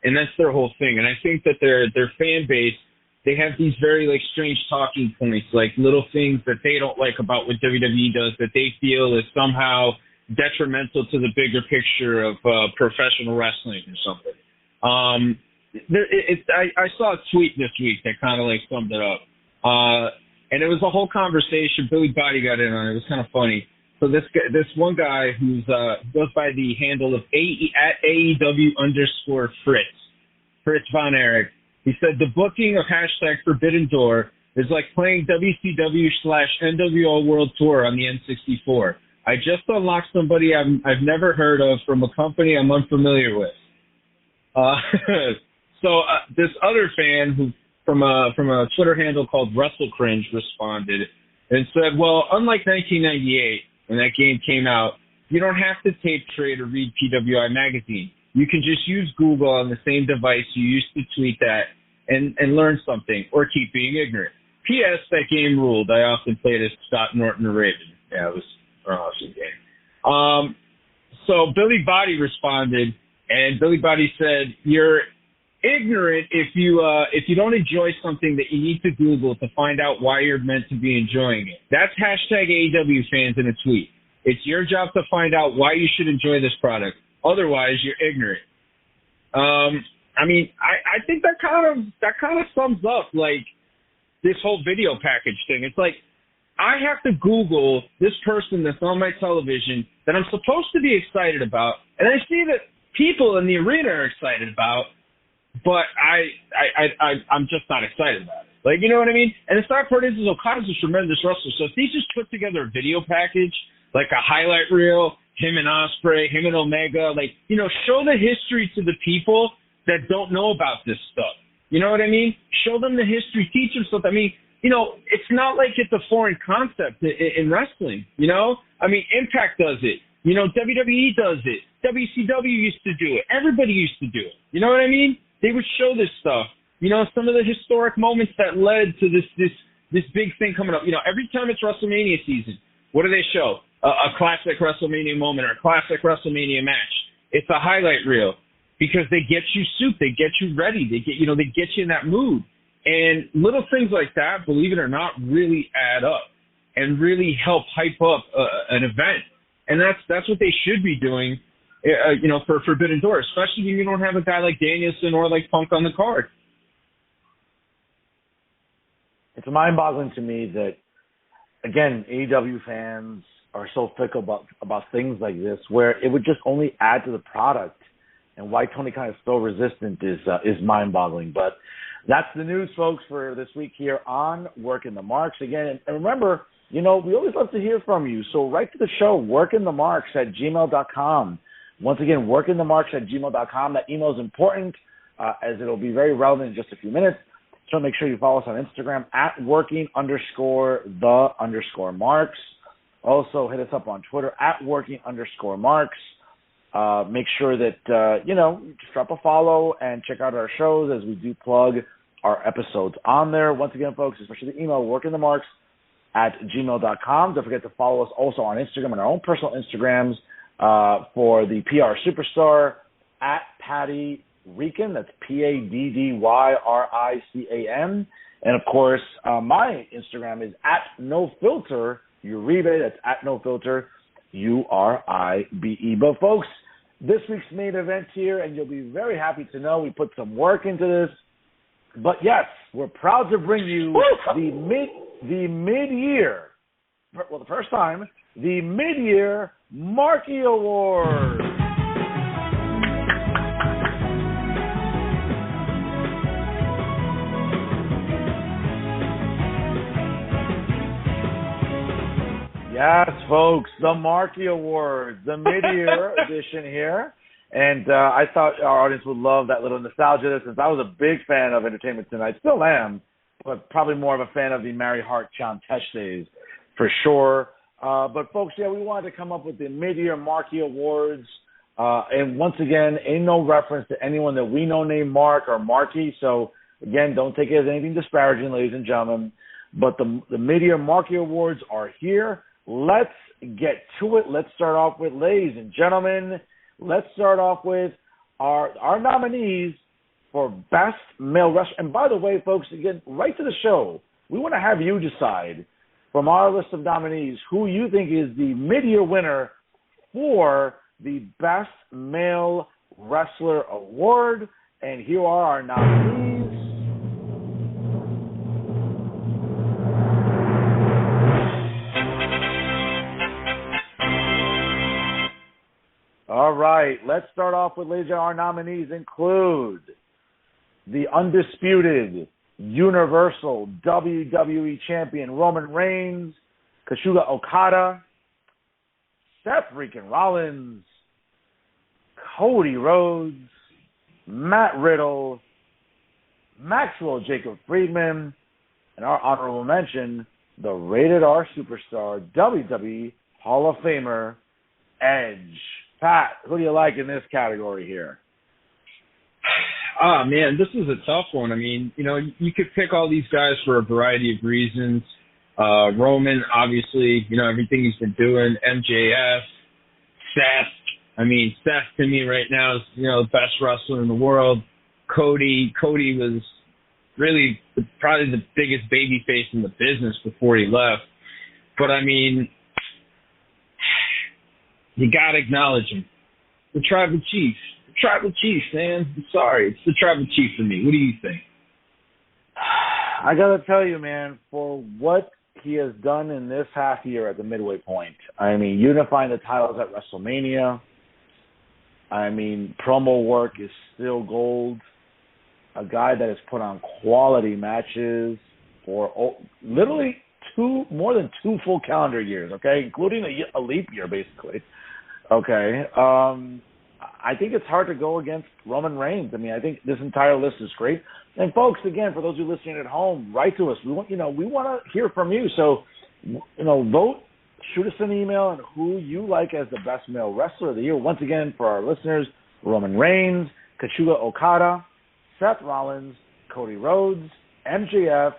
C: and that's their whole thing. And I think that their fan base, they have these very strange talking points, little things that they don't like about what WWE does that they feel is somehow detrimental to the bigger picture of professional wrestling or something. I saw a tweet this week that kind of summed it up. And it was a whole conversation. Billy Body got in on it. It was kind of funny. So this one guy who's goes by the handle of at AEW_Fritz Von Erich. He said the booking of #Forbidden Door is like playing WCW/NWO World Tour on the N64. I just unlocked somebody I've never heard of from a company I'm unfamiliar with. So this other fan who from a Twitter handle called WrestleCringe responded and said, well, unlike 1998 when that game came out, you don't have to tape trade or read PWI magazine. You can just use Google on the same device you used to tweet at and learn something or keep being ignorant. P.S. That game ruled. I often played as Scott Norton or Raven. Yeah, it was an awesome game. So Billy Body responded, and Billy Body said, you're ignorant if you don't enjoy something that you need to Google to find out why you're meant to be enjoying it. That's hashtag AEW fans in a tweet. It's your job to find out why you should enjoy this product. Otherwise, you're ignorant. I mean, I think that kind of sums up like this whole video package thing. It's like I have to Google this person that's on my television that I'm supposed to be excited about, and I see that people in the arena are excited about, but I'm just not excited about it. Like, you know what I mean? And the sad part is Okada's a tremendous wrestler, so if he just put together a video package, like a highlight reel, him and Ospreay, him and Omega, like, you know, show the history to the people that don't know about this stuff. You know what I mean? Show them the history, teach them stuff. I mean, you know, it's not like it's a foreign concept in wrestling, you know? I mean, Impact does it. You know, WWE does it. WCW used to do it. Everybody used to do it. You know what I mean? They would show this stuff. You know, some of the historic moments that led to this big thing coming up. You know, every time it's WrestleMania season, what do they show? A classic WrestleMania moment or a classic WrestleMania match. It's a highlight reel because they get you souped. They get you ready. They get you in that mood. And little things like that, believe it or not, really add up and really help hype up an event. And that's what they should be doing, you know, for Forbidden Door, especially when you don't have a guy like Danielson or like Punk on the card.
B: It's mind-boggling to me that, again, AEW fans are so fickle about things like this, where it would just only add to the product, and why Tony Khan is so resistant is mind-boggling. But that's the news, folks, for this week here on Working the Marks. Again, and remember, you know, we always love to hear from you. So write to the show, workingthemarks@gmail.com. Once again, workingthemarks@gmail.com. That email is important as it'll be very relevant in just a few minutes. So make sure you follow us on Instagram at working_the_marks. Also, hit us up on Twitter at working_marks. Make sure that, you know, just drop a follow and check out our shows as we do plug our episodes on there. Once again, folks, especially the email, workingthemarks@gmail.com. Don't forget to follow us also on Instagram and our own personal Instagrams for the PR Superstar at Patty Rican. That's PADDYRICAN. And, of course, my Instagram is at NoFilter Uribe. That's at NoFilter URIBE. But, folks, this week's main event here, and you'll be very happy to know we put some work into this. But, yes, we're proud to bring you the mid-year, well, the first time, the mid-year Marky Awards. Yes, folks, the Marky Awards, the mid-year edition here. And I thought our audience would love that little nostalgia since I was a big fan of Entertainment Tonight. Still am, but probably more of a fan of the Mary Hart John Tesh days for sure. But, folks, yeah, we wanted to come up with the mid-year Marky Awards. And once again, ain't no reference to anyone that we know named Mark or Marky. So, again, don't take it as anything disparaging, ladies and gentlemen. But the mid-year Marky Awards are here. Let's get to it. Let's start off with, ladies and gentlemen, let's start off with our nominees for Best Male Wrestler. And by the way, folks, again, right to the show, we want to have you decide from our list of nominees who you think is the mid-year winner for the Best Male Wrestler Award. And here are our nominees. All right, let's start off with, ladies and gentlemen, our nominees include the undisputed Universal WWE Champion Roman Reigns, Kazuchika Okada, Seth freaking Rollins, Cody Rhodes, Matt Riddle, Maxwell Jacob Friedman, and our honorable mention, the Rated R Superstar, WWE Hall of Famer, Edge. Pat, who do you like in this category here?
C: Man, this is a tough one. I mean, you could pick all these guys for a variety of reasons. Roman, obviously, everything he's been doing. MJF, Seth. I mean, Seth to me right now is, the best wrestler in the world. Cody was really probably the biggest babyface in the business before he left. But I mean, you gotta acknowledge him. The Tribal Chief. The Tribal Chief, man. I'm sorry. It's the Tribal Chief for me. What do you think?
B: I gotta tell you, man, for what he has done in this half year at the midway point, I mean, unifying the titles at WrestleMania, I mean, promo work is still gold. A guy that has put on quality matches for literally more than 2 full calendar years, okay, including a leap year, basically. Okay. I think it's hard to go against Roman Reigns. I mean, I think this entire list is great. And folks, again, for those of you listening at home, write to us. We want to hear from you. So, vote, shoot us an email on who you like as the best male wrestler of the year. Once again, for our listeners, Roman Reigns, Kazuchika Okada, Seth Rollins, Cody Rhodes, MJF,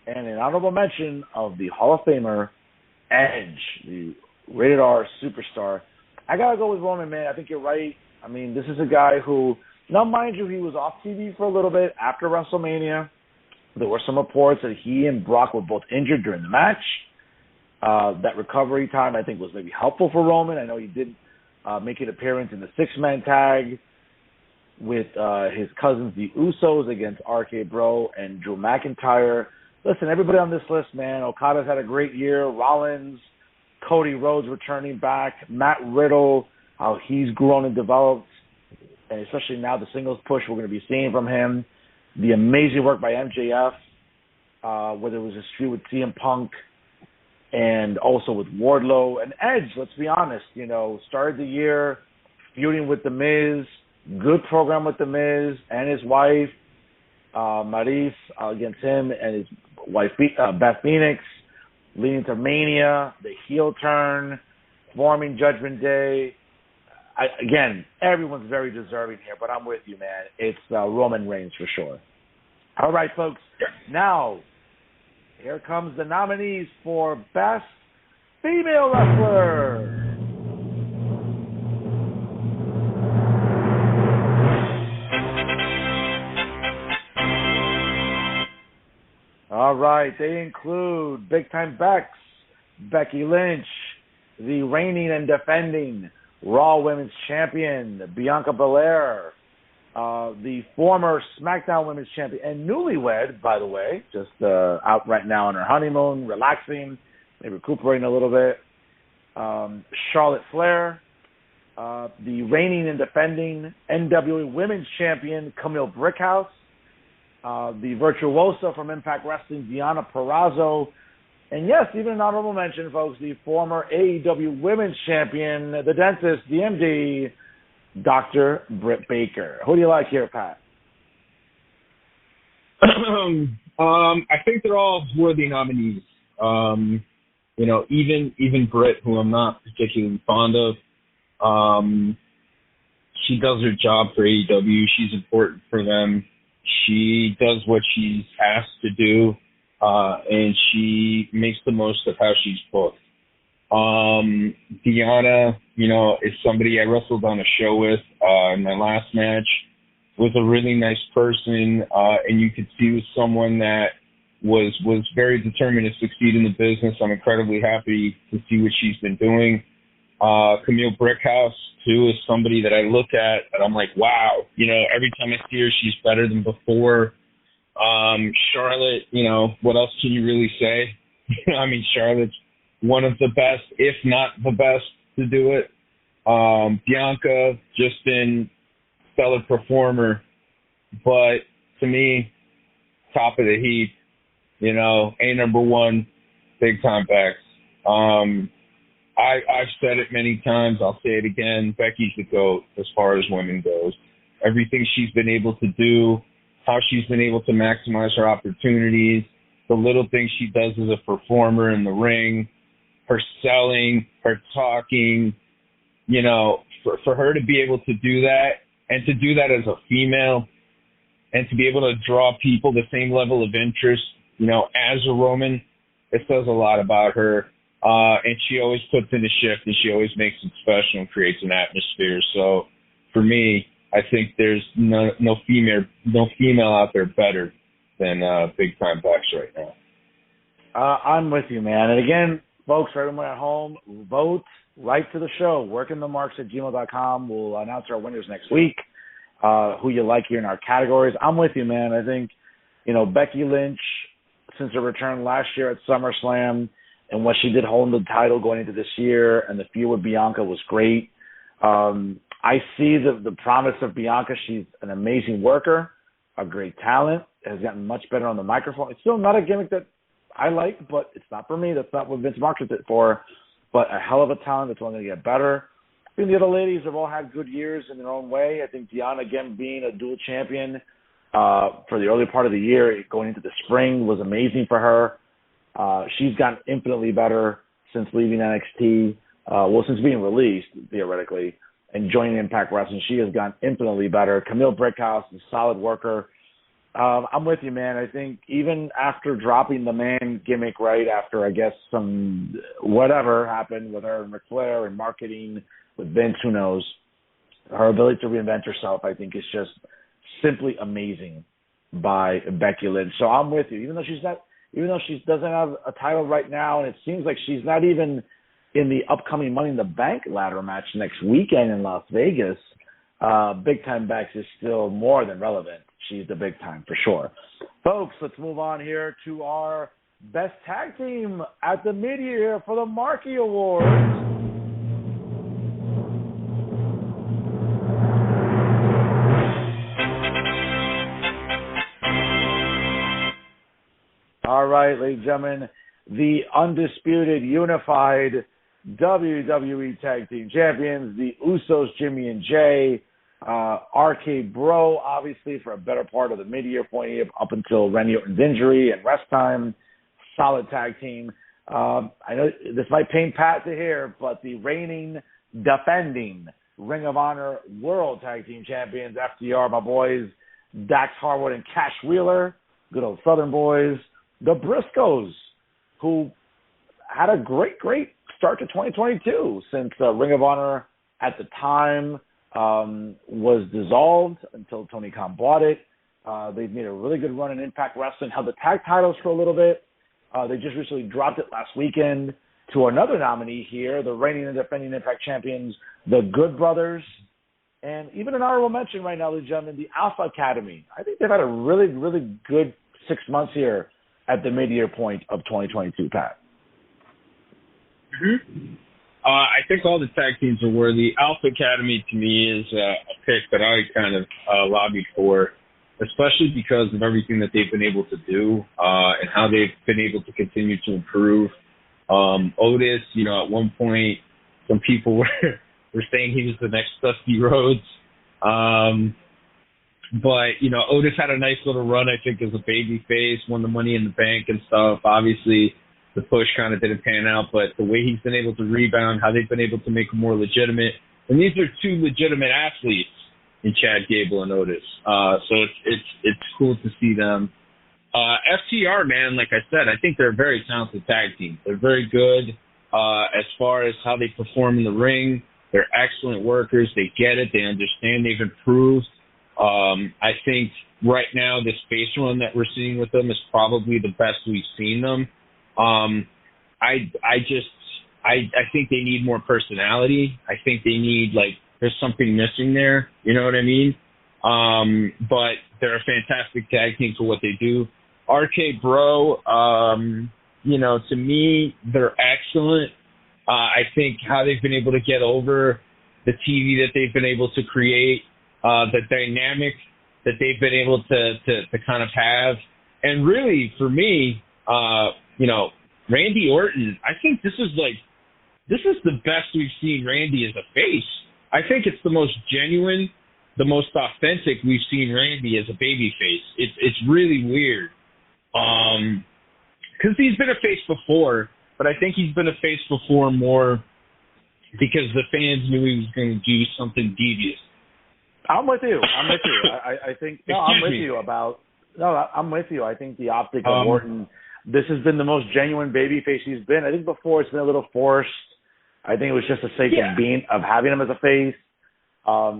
B: and an honorable mention of the Hall of Famer, Edge, the Rated R Superstar. I got to go with Roman, man. I think you're right. I mean, this is a guy who, now mind you, he was off TV for a little bit after WrestleMania. There were some reports that he and Brock were both injured during the match. That recovery time, I think, was maybe helpful for Roman. I know he did make an appearance in the 6-man tag with his cousins, the Usos, against RK Bro and Drew McIntyre. Listen, everybody on this list, man, Okada's had a great year. Rollins, Cody Rhodes returning back, Matt Riddle, how he's grown and developed, and especially now the singles push we're going to be seeing from him. The amazing work by MJF, whether it was his feud with CM Punk and also with Wardlow. And Edge, let's be honest, started the year feuding with The Miz, good program with The Miz and his wife, Maryse, against him and his wife, Beth Phoenix, leading to Mania, the heel turn, forming Judgment Day. Again, everyone's very deserving here, but I'm with you, man. It's Roman Reigns for sure. All right, folks. Now, here comes the nominees for Best Female Wrestler. All right, they include Big Time Bex, Becky Lynch, the reigning and defending Raw Women's Champion, Bianca Belair, the former SmackDown Women's Champion, and newlywed, by the way, just out right now on her honeymoon, relaxing, maybe recuperating a little bit, Charlotte Flair, the reigning and defending NWA Women's Champion, Camille Brickhouse, the virtuosa from Impact Wrestling, Deonna Purrazzo, and yes, even an honorable mention, folks, the former AEW Women's Champion, the dentist, DMD, Dr. Britt Baker. Who do you like here, Pat?
C: I think they're all worthy nominees. Even Britt, who I'm not particularly fond of, she does her job for AEW. She's important for them. She does what she's asked to do, and she makes the most of how she's booked. Deonna, is somebody I wrestled on a show with in my last match, was a really nice person, and you could see was someone that was very determined to succeed in the business. I'm incredibly happy to see what she's been doing. Camille Brickhouse, too, is somebody that I look at and I'm like, wow, every time I see her, she's better than before. Charlotte, what else can you really say? I mean, Charlotte's one of the best, if not the best, to do it. Bianca, just been stellar performer, but to me, top of the heap, A number one, Big Time Bex. I've said it many times. I'll say it again. Becky's the GOAT as far as women goes. Everything she's been able to do, how she's been able to maximize her opportunities, the little things she does as a performer in the ring, her selling, her talking, you know, for her to be able to do that and to do that as a female and to be able to draw people the same level of interest, you know, as a woman, it says a lot about her. And she always puts in a shift and she always makes it special and creates an atmosphere. So for me, I think there's no female out there better than Big Time Bex right now.
B: I'm with you, man. And again, folks, for everyone at home, vote, write to the show, workingthemarks@gmail.com. We'll announce our winners next week, who you like here in our categories. I'm with you, man. I think, you know, Becky Lynch, since her return last year at SummerSlam and what she did holding the title going into this year, and the feud with Bianca was great. I see the promise of Bianca. She's an amazing worker, a great talent, has gotten much better on the microphone. It's still not a gimmick that I like, but it's not for me. That's not what Vince markets it for. But a hell of a talent that's only going to get better. I think the other ladies have all had good years in their own way. I think Deonna, again, being a dual champion for the early part of the year, going into the spring, was amazing for her. She's gotten infinitely better since leaving NXT. Since being released, theoretically, and joining Impact Wrestling. She has gotten infinitely better. Camille Brickhouse is a solid worker. I'm with you, man. I think even after dropping the man gimmick, right after, I guess, some whatever happened with her and Ric Flair and marketing with Vince, who knows, her ability to reinvent herself, I think, is just simply amazing by Becky Lynch. So I'm with you. Even though she doesn't have a title right now, and it seems like she's not even in the upcoming Money in the Bank ladder match next weekend in Las Vegas, Big Time Bex is still more than relevant. She's the big time for sure. Folks, let's move on here to our best tag team at the mid-year for the Marky Awards. All right, ladies and gentlemen, the undisputed, unified WWE Tag Team Champions, the Usos, Jimmy and Jay, RK Bro, obviously, for a better part of the mid-year point up until Randy Orton's injury and rest time. Solid tag team. I know this might pain Pat to hear, but the reigning, defending Ring of Honor World Tag Team Champions, FTR, my boys, Dax Harwood and Cash Wheeler, good old Southern boys. The Briscoes, who had a great start to 2022 since Ring of Honor at the time was dissolved until Tony Khan bought it. They've made a really good run in Impact Wrestling, held the tag titles for a little bit. They just recently dropped it last weekend to another nominee here, the reigning and defending Impact champions, the Good Brothers, and even an honorable mention right now, ladies and gentlemen, the Alpha Academy. I think they've had a really, really good 6 months here at the mid-year point of 2022, Pat.
C: Mm-hmm. I think all the tag teams are worthy. Alpha Academy, to me, is a pick that I kind of lobbied for, especially because of everything that they've been able to do and how they've been able to continue to improve. Otis, you know, at one point, some people were saying he was the next Dusty Rhodes. But, you know, Otis had a nice little run, I think, as a baby face, won the Money in the Bank and stuff. Obviously, the push kind of didn't pan out, but the way he's been able to rebound, how they've been able to make him more legitimate. And these are two legitimate athletes in Chad Gable and Otis. So it's cool to see them. FTR, man, like I said, I think they're a very talented tag team. They're very good as far as how they perform in the ring. They're excellent workers. They get it. They understand. They've improved. I think right now this face run that we're seeing with them is probably the best we've seen them. I think they need more personality. I think they need, like, there's something missing there. You know what I mean? But they're a fantastic tag team for what they do. RK Bro, you know, to me, they're excellent. I think how they've been able to get over the TV that they've been able to create, the dynamic that they've been able to kind of have. And really, for me, you know, Randy Orton, I think this is the best we've seen Randy as a face. I think it's the most genuine the most authentic we've seen Randy as a babyface. It's really weird. Because he's been a face before, but I think he's been a face before more because the fans knew he was going to do something devious.
B: I'm with you. I think I'm with you about. No, I'm with you. I think the optic of Orton. This has been the most genuine babyface he's been. I think before it's been a little forced. I think it was just the sake of having him as a face.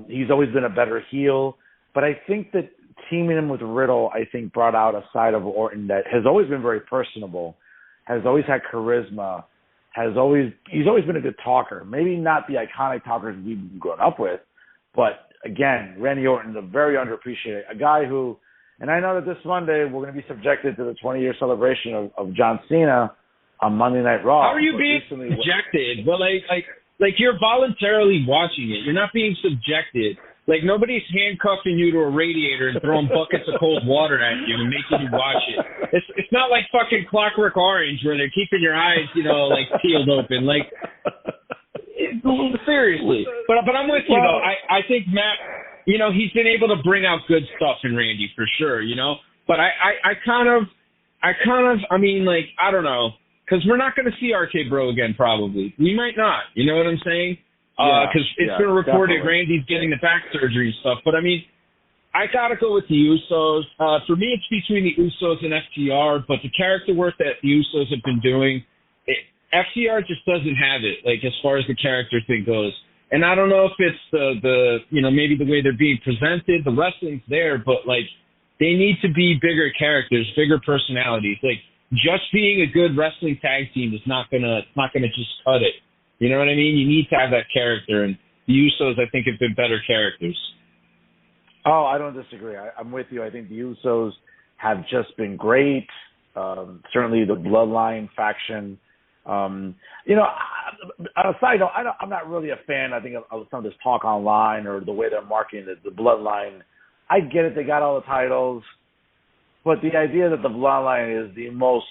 B: He's always been a better heel, but I think that teaming him with Riddle, I think, brought out a side of Orton that has always been very personable, has always had charisma, he's always been a good talker. Maybe not the iconic talkers we've grown up with, but again, Randy Orton's a very underappreciated, a guy who, and I know that this Monday we're going to be subjected to the 20-year celebration of John Cena on Monday Night Raw.
C: How are you being subjected? Well, like you're voluntarily watching it. You're not being subjected. Like, nobody's handcuffing you to a radiator and throwing buckets of cold water at you and making you watch it. It's not like fucking Clockwork Orange where they're keeping your eyes, like, peeled open. Like, seriously. But I'm with you, though. I think Matt, he's been able to bring out good stuff in Randy for sure, But I don't know. Because we're not going to see RK Bro again, probably. We might not. You know what I'm saying? Because it's been reported definitely. Randy's getting the back surgery and stuff. But, I got to go with the Usos. For me, it's between the Usos and FTR. But the character work that the Usos have been doing, FTR just doesn't have it, like, as far as the character thing goes. And I don't know if it's the maybe the way they're being presented. The wrestling's there, but, like, they need to be bigger characters, bigger personalities. Like, just being a good wrestling tag team is not gonna just cut it. You know what I mean? You need to have that character, and the Usos, I think, have been better characters.
B: Oh, I don't disagree. I'm with you. I think the Usos have just been great. Certainly the Bloodline faction. On a side note, I'm not really a fan, I think, of some of this talk online or the way they're marketing the Bloodline. I get it. They got all the titles. But the idea that the Bloodline is the most,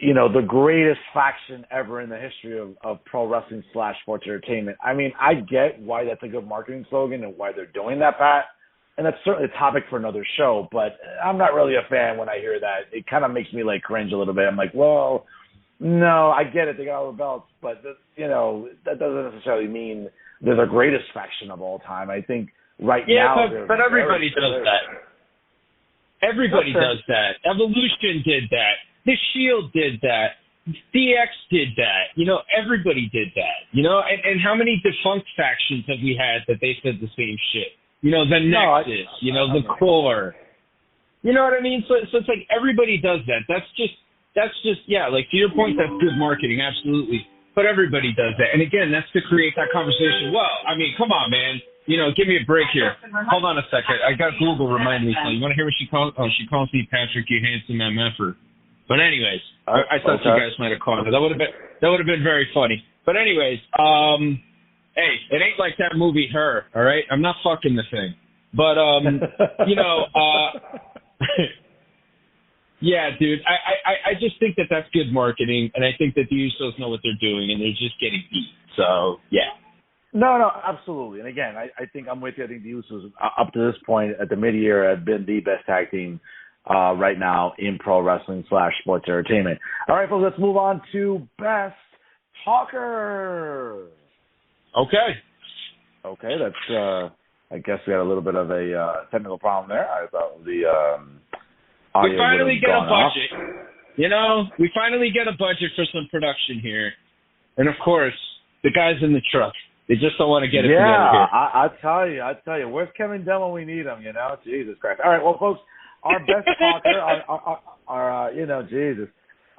B: the greatest faction ever in the history of pro wrestling / sports entertainment. I mean, I get why that's a good marketing slogan and why they're doing that, Pat. And that's certainly a topic for another show. But I'm not really a fan when I hear that. It kind of makes me, like, cringe a little bit. I'm like, well, no, I get it. They got all the belts. But, that doesn't necessarily mean they're the greatest faction of all time. I think now...
C: Yeah, but everybody does that. Everybody does that. Evolution did that. The Shield did that. DX did that. Everybody did that. And how many defunct factions have we had that they said the same shit? The Nexus, the Core. You know what I mean? So it's like everybody does that. That's just, like, to your point, that's good marketing, absolutely. But everybody does that. And again, that's to create that conversation. Well, I mean, come on, man. Give me a break here. Hold on a second. I got Google remind me something. You want to hear what she calls? Oh, she calls me Patrick, you handsome MFer. But anyways, I thought you guys might have called her. That would have been very funny. But anyways, hey, it ain't like that movie Her. All right, I'm not fucking the thing. But yeah, dude. I just think that that's good marketing, and I think that the Usos know what they're doing, and they're just getting beat. So yeah.
B: No, absolutely. And again, I think I'm with you. I think the Usos, up to this point at the mid-year, have been the best tag team right now in pro wrestling / sports entertainment. All right, folks, let's move on to Best Talker. Okay, that's, I guess we had a little bit of a technical problem there. I thought the audio
C: we finally get a budget. We finally get a budget for some production here. And, of course, the guys in the truck. They just don't want to get it together here.
B: I tell you. Where's Kevin Dunn when we need him, Jesus Christ. All right, well, folks, our best talker, Jesus.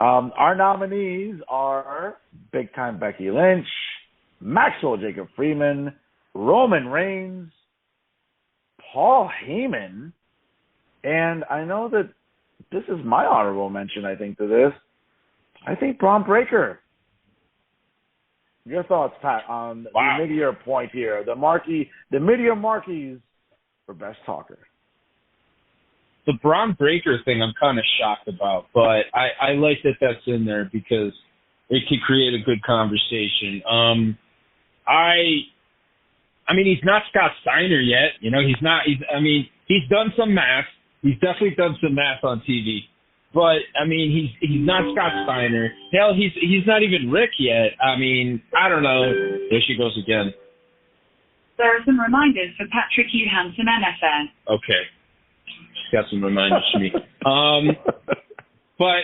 B: Our nominees are Big Time Becky Lynch, Maxwell Jacob Freeman, Roman Reigns, Paul Heyman, and I know that this is my honorable mention, I think, to this. I think Braun Breaker. Your thoughts, Pat, on the mid-year point here, the mid-year marquees for Best Talker.
C: The Braun Breaker thing I'm kind of shocked about, but I like that that's in there because it could create a good conversation. I I mean, he's not Scott Steiner yet. You know, he's not. He's done some math. He's definitely done some math on TV. But I mean, he's not Scott Steiner. Hell, he's not even Rick yet. I mean, I don't know. There she goes again.
A: There are some reminders for Patrick Johansson, MFN.
C: Okay, she's got some reminders for me. But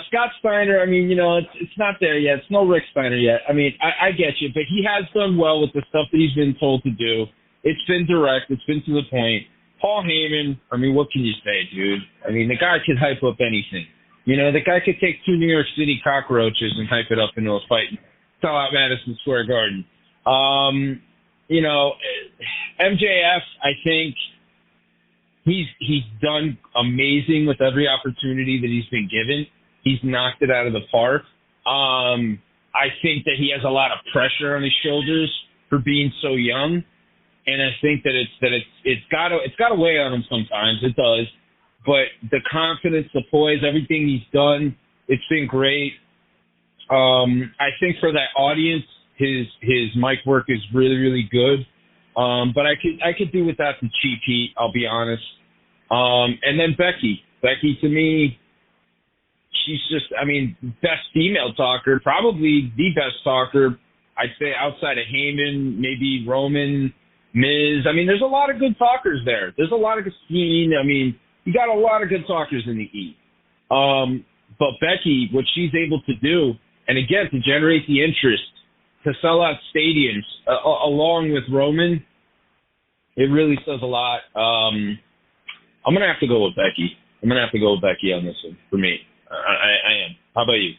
C: Scott Steiner, I mean, you know, it's not there yet. It's no Rick Steiner yet. I mean, I get you, but he has done well with the stuff that he's been told to do. It's been direct. It's been to the point. Paul Heyman, I mean, what can you say, dude? I mean, the guy could hype up anything. You know, the guy could take 2 New York City cockroaches and hype it up into a fight and sell out Madison Square Garden. You know, MJF, I think he's done amazing with every opportunity that he's been given. He's knocked it out of the park. I think that he has a lot of pressure on his shoulders for being so young. And I think that it's got to weigh on him sometimes. It does, but the confidence, the poise, everything he's done, it's been great. I think for that audience, his mic work is really, really good. But I could do without the cheap heat. I'll be honest. And then Becky to me, she's just, I mean, best female talker, probably the best talker. I'd say outside of Heyman, maybe Roman. Miz, I mean, there's a lot of good talkers there. There's a lot of scene. I mean, you got a lot of good talkers in the E. But Becky, what she's able to do, and again, to generate the interest, to sell out stadiums, along with Roman, it really says a lot. I'm going to have to go with Becky. I'm going to have to go with Becky on this one, for me. I am. How about you?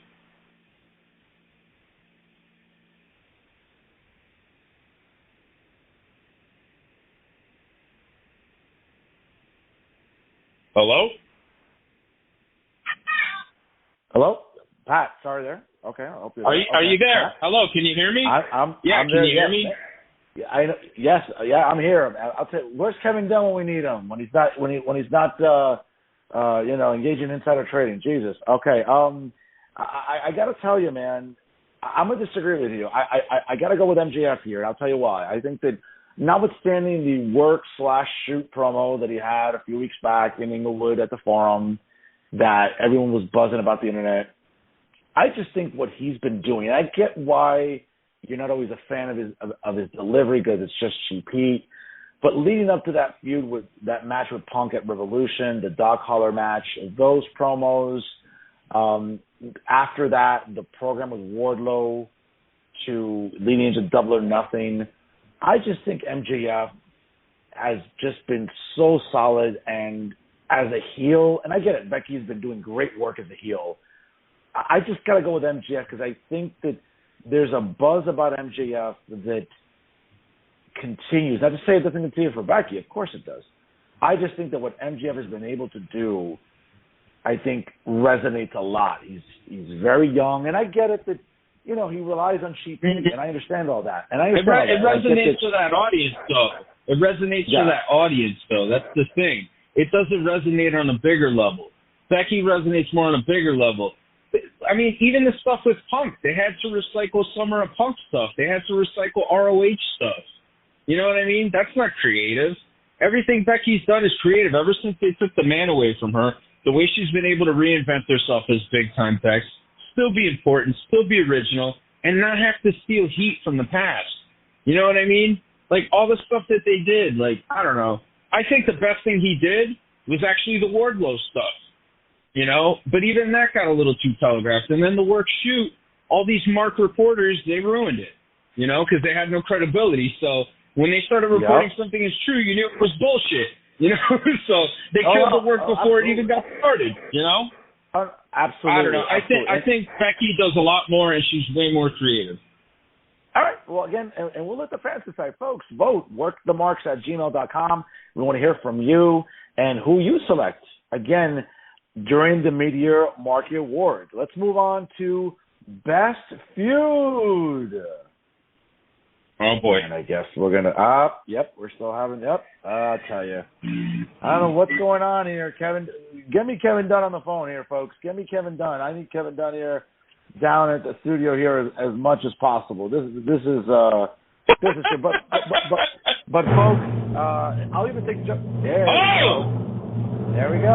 C: Hello?
B: Hello? Pat, sorry there. Okay, I hope you're
C: there. Are you there? Pat? Hello, can you hear me?
B: I'm
C: can
B: there,
C: you hear me?
B: Yes, I'm here. I'll tell you, where's Kevin Dunn when we need him? When he's not you know, engaging in insider trading. Jesus. Okay. I got to tell you, man, I'm gonna disagree with you. I got to go with MJF here, and I'll tell you why. I think that, notwithstanding the work/shoot promo that he had a few weeks back in Inglewood at the Forum, that everyone was buzzing about the internet, I just think what he's been doing, and I get why you're not always a fan of his delivery because it's just cheap heat, but leading up to that feud with that match with Punk at Revolution, the Dog Collar match, those promos, after that, the program with Wardlow to leading into Double or Nothing, I just think MJF has just been so solid, and as a heel, and I get it, Becky's been doing great work as a heel. I just got to go with MJF because I think that there's a buzz about MJF that continues. Not to say it doesn't continue for Becky, of course it does. I just think that what MJF has been able to do, I think, resonates a lot. He's very young, and I get it that, you know, he relies on cheap heat, and I understand all that. And it
C: resonates to that audience, though. It resonates to that audience, though. That's the thing. It doesn't resonate on a bigger level. Becky resonates more on a bigger level. I mean, even the stuff with Punk, they had to recycle Summer of Punk stuff. They had to recycle ROH stuff. You know what I mean? That's not creative. Everything Becky's done is creative. Ever since they took the man away from her, the way she's been able to reinvent herself as big-time Bex, still be important, still be original, and not have to steal heat from the past. You know what I mean? Like, all the stuff that they did, like, I don't know. I think the best thing he did was actually the Wardlow stuff, you know? But even that got a little too telegraphed. And then the work shoot, all these Mark reporters, they ruined it, you know, because they had no credibility. So when they started reporting something as true, you knew it was bullshit, you know? So they killed the work before it even got started, you know?
B: Absolutely.
C: I don't know. I think Becky does a lot more, and she's way more creative.
B: All right. Well, again, and we'll let the fans decide. Folks, vote. workthemarks@gmail.com. We want to hear from you and who you select, again, during the mid-year Marky Awards. Let's move on to Best Feud.
C: Oh, boy.
B: And I guess we're going to, we're still having, I'll tell you. I don't know what's going on here, Kevin. Get me Kevin Dunn on the phone here, folks. Get me Kevin Dunn. I need Kevin Dunn here down at the studio here as much as possible. This is This is true. But folks, I'll even take there. Oh! There we go.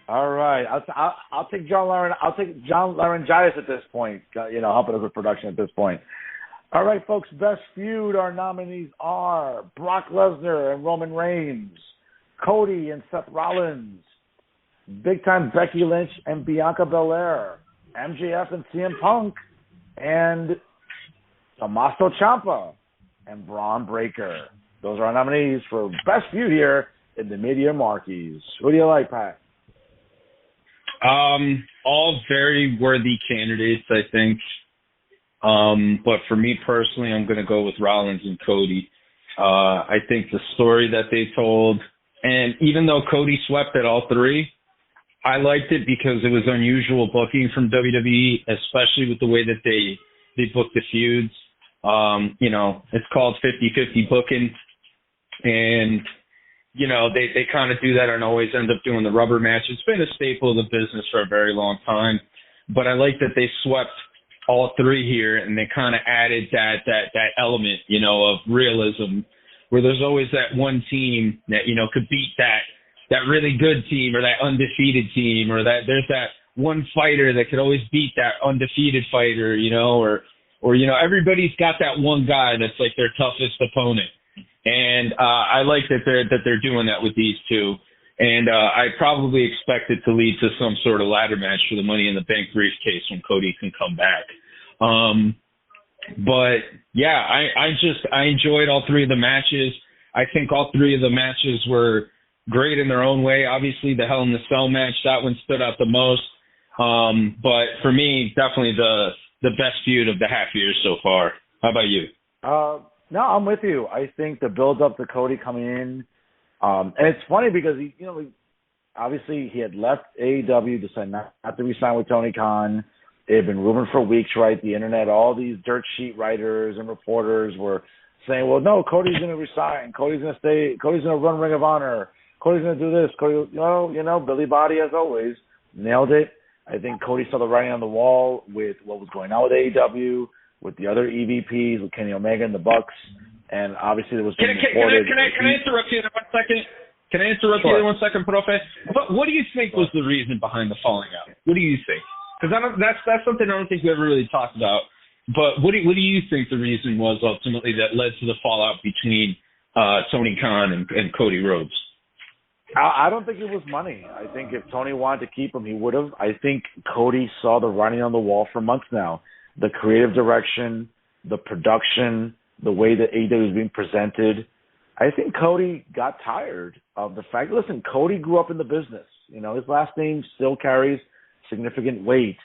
B: All right. I'll take John Laryngitis at this point. Helping us with production at this point. All right, folks. Best feud. Our nominees are Brock Lesnar and Roman Reigns, Cody and Seth Rollins, Big Time Becky Lynch and Bianca Belair, MJF and CM Punk, and Tommaso Ciampa and Braun Breaker. Those are our nominees for Best Feud here in the Mid-Year Markies. Who do you like, Pat?
C: All very worthy candidates, I think. But for me personally, I'm going to go with Rollins and Cody. I think the story that they told, and even though Cody swept at all three, I liked it because it was unusual booking from WWE, especially with the way that they booked the feuds. It's called 50-50 booking. And, they kind of do that and always end up doing the rubber match. It's been a staple of the business for a very long time. But I like that they swept all three here and they kind of added that element, of realism, where there's always that one team that, could beat that really good team or that undefeated team, or that there's that one fighter that could always beat that undefeated fighter, or everybody's got that one guy that's like their toughest opponent. And I like that they're doing that with these two. And I probably expect it to lead to some sort of ladder match for the Money in the Bank briefcase when Cody can come back. But yeah, I enjoyed all three of the matches. I think all three of the matches were great in their own way. Obviously, the Hell in the Cell match, that one stood out the most. But for me, definitely the best feud of the half year so far. How about you?
B: No, I'm with you. I think the build up to Cody coming in, and it's funny because obviously he had left AEW, decided not to re-sign with Tony Khan. It had been rumored for weeks, right? The internet, all these dirt sheet writers and reporters were saying, well, no, Cody's going to resign. Cody's going to stay. Cody's going to run Ring of Honor. Cody's going to do this. Cody, Billy Body, as always, nailed it. I think Cody saw the writing on the wall with what was going on with AEW, with the other EVPs, with Kenny Omega and the Bucks, and obviously there was
C: Can I interrupt you there 1 second? Can I interrupt you there 1 second, Profe? What do you think was the reason behind the falling out? What do you think? Because that's something I don't think we ever really talked about. But what do you think the reason was ultimately that led to the fallout between Tony Khan and Cody Rhodes?
B: I don't think it was money. I think if Tony wanted to keep him, he would have. I think Cody saw the writing on the wall for months now. The creative direction, the production, the way that AEW is being presented. I think Cody got tired of the fact. Listen, Cody grew up in the business. His last name still carries significant weight.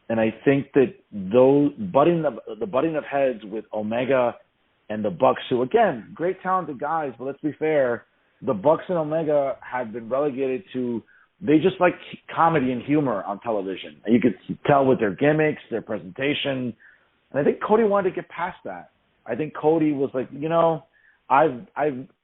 B: And I think that the butting of heads with Omega and the Bucks, who, again, great talented guys, but let's be fair, the Bucks and Omega have been relegated to, they just like comedy and humor on television. And you could tell with their gimmicks, their presentation. And I think Cody wanted to get past that. I think Cody was like, I've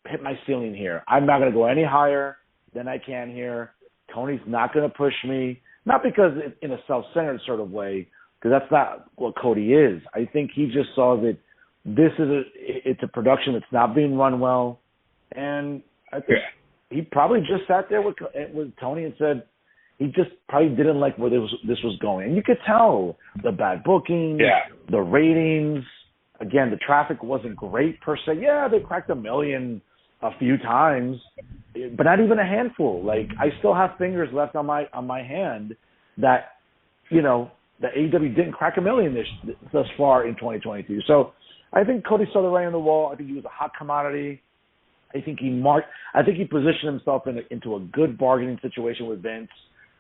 B: hit my ceiling here. I'm not going to go any higher than I can here. Tony's not going to push me. Not because in a self-centered sort of way, because that's not what Cody is. I think he just saw that it's a production that's not being run well. And I think he probably just sat there with Tony and said he just probably didn't like where this was going. And you could tell the bad booking, the ratings. Again, the traffic wasn't great per se. Yeah, they cracked 1 million a few times, but not even a handful. Like, I still have fingers left on my hand that, that AEW didn't crack 1 million thus far in 2022. So I think Cody saw the writing on the wall. I think he was a hot commodity. I think he positioned himself into a good bargaining situation with Vince,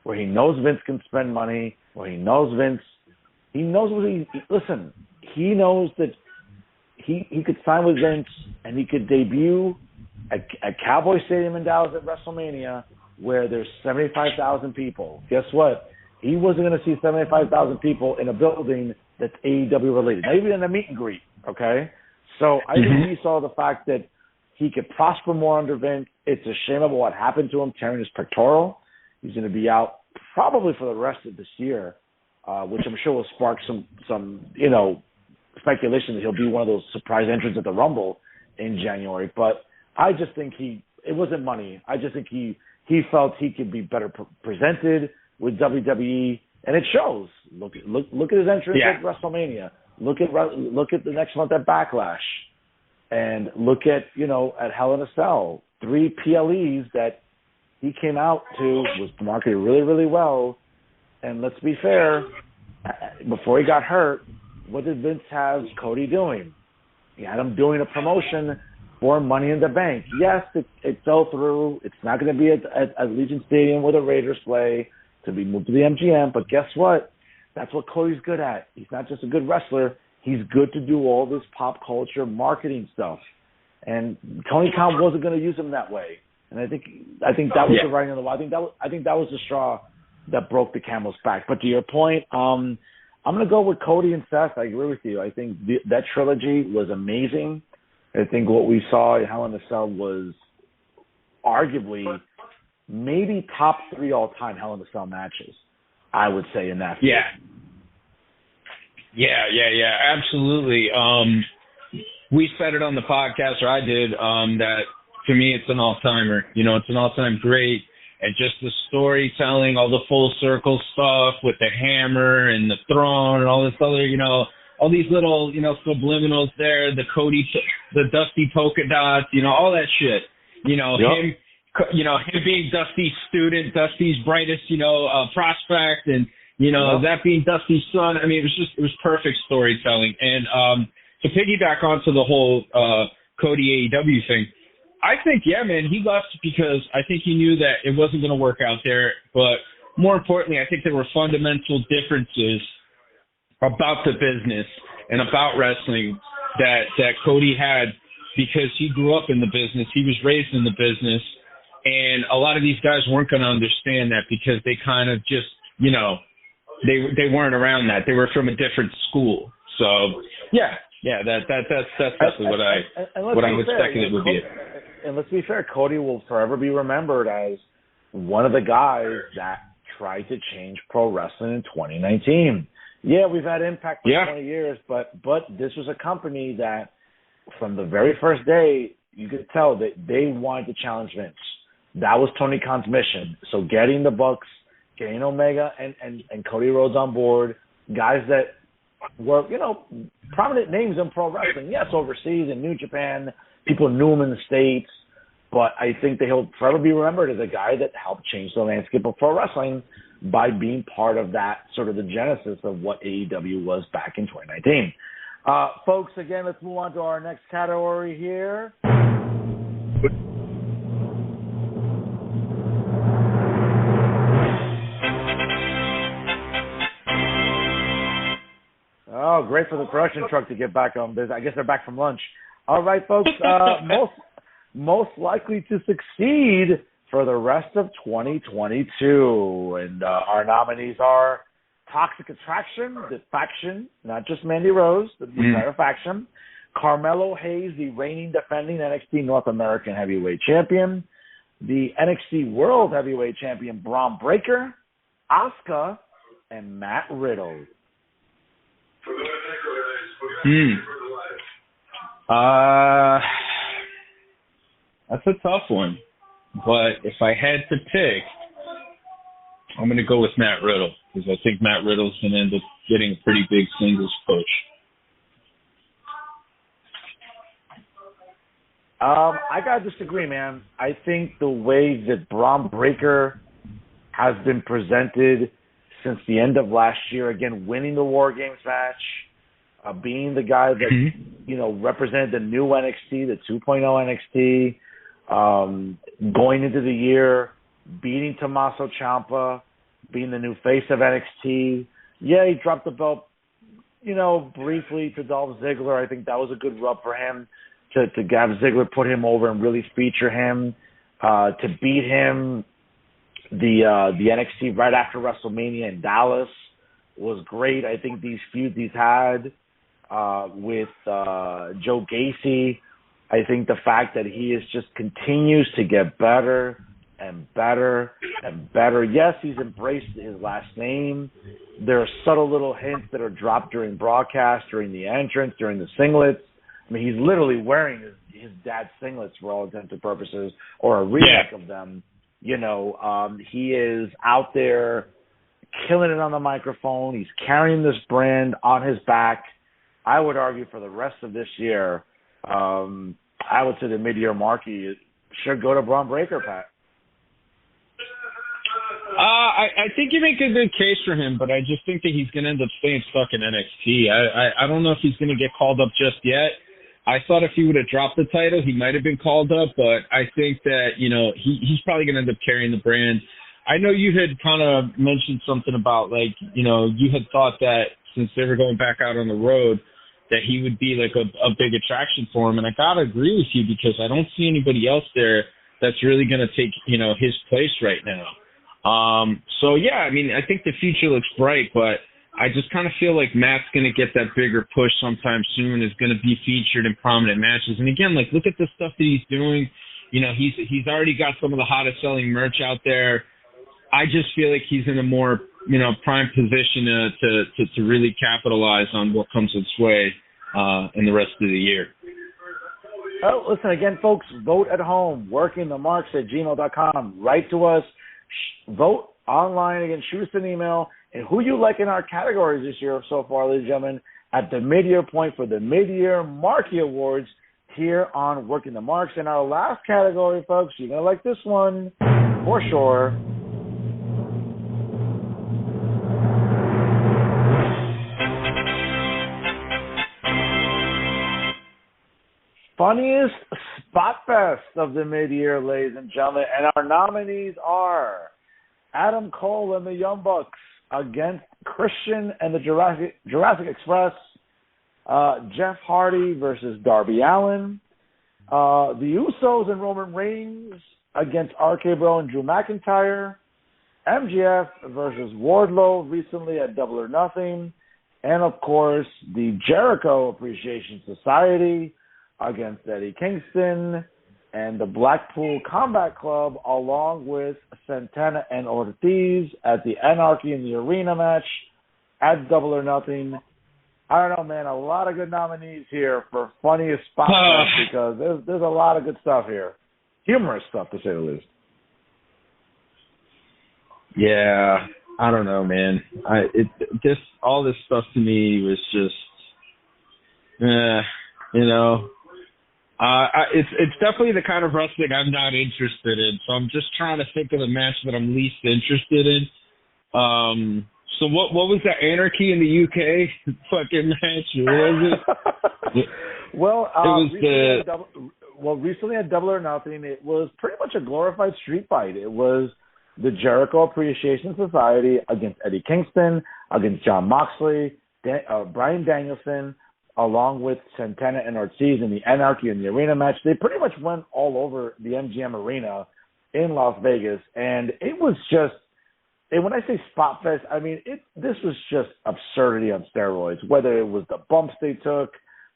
B: where he knows Vince can spend money, where he knows he knows listen, he knows that he could sign with Vince and he could debut at Cowboy Stadium in Dallas at WrestleMania, where there's 75,000 people. Guess what? He wasn't going to see 75,000 people in a building that's AEW related, not even in a meet and greet, okay? So I think he saw the fact that he could prosper more under Vince. It's a shame about what happened to him, tearing his pectoral. He's going to be out probably for the rest of this year. which I'm sure will spark some speculation that he'll be one of those surprise entrants at the Rumble in January. But I just think it wasn't money. I just think he felt he could be better presented with WWE, and it shows. Look at his entrance at WrestleMania. Look at the next month at Backlash, and look at at Hell in a Cell. 3 PLEs that he came out to was marketed really, really well. And let's be fair, before he got hurt, what did Vince have Cody doing? He had him doing a promotion for Money in the Bank. Yes, it fell through. It's not going to be at Allegiant Stadium where the Raiders play, to be moved to the MGM. But guess what? That's what Cody's good at. He's not just a good wrestler. He's good to do all this pop culture marketing stuff. And Tony Khan wasn't going to use him that way. And I think that was the writing on the wall. I think that was the straw that broke the camel's back. But to your point, I'm going to go with Cody and Seth. I agree with you. I think that trilogy was amazing. I think what we saw in Hell in a Cell was arguably maybe top 3 all-time Hell in a Cell matches, I would say, in that field.
C: Yeah, absolutely. We said it on the podcast, or I did, that to me it's an all-timer. It's an all-time great. And just the storytelling, all the full circle stuff with the hammer and the throne and all this other, all these little, subliminals there, the Dusty polka dots, all that shit. Him being Dusty's student, Dusty's brightest, prospect, and, that being Dusty's son. I mean, it was perfect storytelling. And to piggyback onto the whole Cody AEW thing, I think, man, he left because I think he knew that it wasn't going to work out there. But more importantly, I think there were fundamental differences about the business and about wrestling that Cody had, because he grew up in the business. He was raised in the business. And a lot of these guys weren't going to understand that, because they kind of just, they weren't around that. They were from a different school. So, that's definitely what I'm expecting it would be.
B: And let's be fair, Cody will forever be remembered as one of the guys that tried to change pro wrestling in 2019. Yeah, we've had Impact for 20 years, but this was a company that from the very first day, you could tell that they wanted to challenge Vince. That was Tony Khan's mission. So getting the Bucks, getting Omega and Cody Rhodes on board, guys that were, prominent names in pro wrestling. Yes, overseas in New Japan, people knew him in the States, but I think that he'll forever be remembered as a guy that helped change the landscape of pro wrestling by being part of that, sort of the genesis of what AEW was back in 2019. Folks, again, let's move on to our next category here. Oh, great for the production truck to get back on business. I guess they're back from lunch. All right, folks, most likely to succeed for the rest of 2022. And our nominees are Toxic Attraction, the faction, not just Mandy Rose, the entire faction. Carmelo Hayes, the reigning defending NXT North American Heavyweight Champion. The NXT World Heavyweight Champion, Braun Breaker. Asuka, and Matt Riddle.
C: That's a tough one. But if I had to pick, I'm going to go with Matt Riddle, because I think Matt Riddle's going to end up getting a pretty big singles push.
B: I got to disagree, man. I think the way that Braun Breaker has been presented since the end of last year, again, winning the War Games match, being the guy that, represented the new NXT, the 2.0 NXT, going into the year, beating Tommaso Ciampa, being the new face of NXT. Yeah, he dropped the belt, briefly to Dolph Ziggler. I think that was a good rub for him to have Ziggler put him over and really feature him, to beat him. The NXT right after WrestleMania in Dallas was great. I think these feuds he's had with Joe Gacy, I think the fact that he is just continues to get better and better and better. Yes, he's embraced his last name. There are subtle little hints that are dropped during broadcast, during the entrance, during the singlets. I mean, he's literally wearing his dad's singlets for all intents and purposes, or a remake of them. You know, he is out there killing it on the microphone. He's carrying this brand on his back. I would argue for the rest of this year, I would say the mid-year Marky should go to Braun Breaker, Pat.
C: I think you make a good case for him, but I just think that he's going to end up staying stuck in NXT. I don't know if he's going to get called up just yet. I thought if he would have dropped the title, he might have been called up, but I think that, you know, he's probably going to end up carrying the brand. I know you had kind of mentioned something about, like, you know, you had thought that since they were going back out on the road, that he would be like a big attraction for him. And I got to agree with you because I don't see anybody else there that's really going to take, you know, his place right now. So, yeah, I mean, I think the future looks bright, but I just kind of feel like Matt's going to get that bigger push sometime soon, is going to be featured in prominent matches. And again, like, look at the stuff that he's doing. You know, he's already got some of the hottest selling merch out there. I just feel like he's in a more, you know, prime position to really capitalize on what comes its way in the rest of the year.
B: Oh, listen, again, folks, vote at home, workingthemarks@gmail.com. Write to us. Vote online. Again, shoot us an email. And who you like in our categories this year so far, ladies and gentlemen, at the mid-year point for the mid-year Marky Awards here on Working the Marks. In our last category, folks, you're going to like this one for sure. Funniest Spot Fest of the mid-year, ladies and gentlemen. And our nominees are Adam Cole and the Young Bucks against Christian and the Jurassic Express, Jeff Hardy versus Darby Allin, the Usos and Roman Reigns against RK Bro and Drew McIntyre, MJF versus Wardlow recently at Double or Nothing, and of course the Jericho Appreciation Society against Eddie Kingston and the Blackpool Combat Club, along with Santana and Ortiz at the Anarchy in the Arena match at Double or Nothing. I don't know, man. A lot of good nominees here for funniest spot because there's a lot of good stuff here, humorous stuff to say the least.
C: Yeah, I don't know, man. All this stuff to me was just, you know. It's definitely the kind of wrestling I'm not interested in. So I'm just trying to think of the match that I'm least interested in. So what was that Anarchy in the UK fucking match? What was it?
B: Well, recently at Double or Nothing, it was pretty much a glorified street fight. It was the Jericho Appreciation Society against Eddie Kingston, against Jon Moxley, Bryan Danielson, along with Santana and Ortiz in the Anarchy in the Arena match. They pretty much went all over the MGM Arena in Las Vegas, and it was just, and when I say Spot Fest, I mean, this was just absurdity on steroids, whether it was the bumps they took,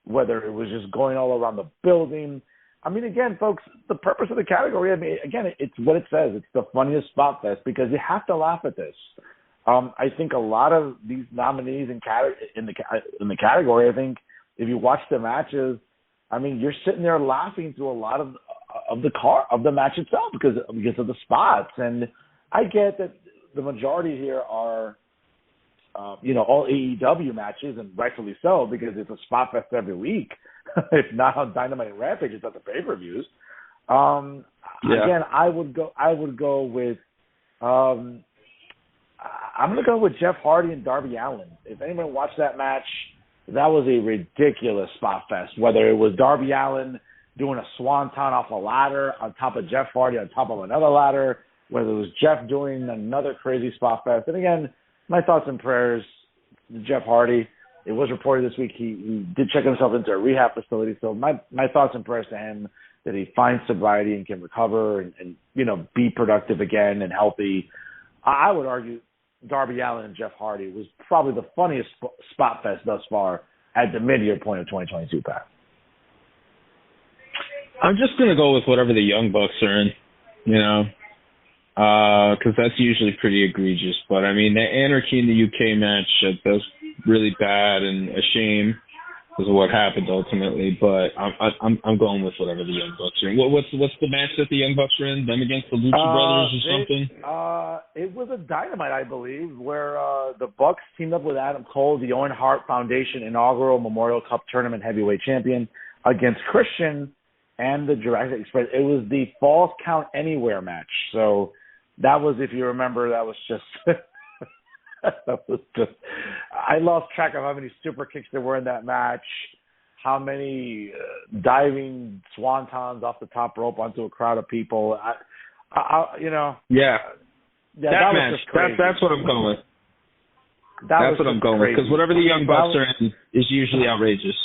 B: whether it was just going all around the building. I mean, again, folks, the purpose of the category, I mean, again, it's what it says. It's the funniest Spot Fest because you have to laugh at this. I think a lot of these nominees in the category, I think, if you watch the matches, I mean, you're sitting there laughing through a lot of the match itself because of the spots. And I get that the majority here are, all AEW matches, and rightfully so because it's a Spot Fest every week. If not on Dynamite and Rampage, it's at the pay-per-views. Again, I would go with. I'm going to go with Jeff Hardy and Darby Allin. If anyone watched that match, that was a ridiculous Spot Fest. Whether it was Darby Allin doing a swanton off a ladder on top of Jeff Hardy on top of another ladder, whether it was Jeff doing another crazy Spot Fest. And again, my thoughts and prayers to Jeff Hardy. It was reported this week he did check himself into a rehab facility. So my thoughts and prayers to him that he finds sobriety and can recover and be productive again and healthy. I would argue Darby Allin and Jeff Hardy was probably the funniest Spot Fest thus far at the mid-year point of 2022, Pat.
C: I'm just going to go with whatever the Young Bucks are in, because that's usually pretty egregious. But I mean, the Anarchy in the UK match, that was really bad and a shame because of what happened ultimately. But I'm going with whatever the Young Bucks are in. What's the match that the Young Bucks are in? Them against the Lucha Brothers or something?
B: It was a Dynamite, I believe, where the Bucks teamed up with Adam Cole, the Owen Hart Foundation inaugural Memorial Cup Tournament heavyweight champion, against Christian and the Jurassic Express. It was the Falls Count Anywhere match. So that was, if you remember, that was just I lost track of how many super kicks there were in that match, how many diving swantons off the top rope onto a crowd of people.
C: Yeah, that
B: was
C: match.
B: just crazy.
C: That's what I'm going with. That's what I'm going with, because whatever the Young Bucks are in is usually outrageous.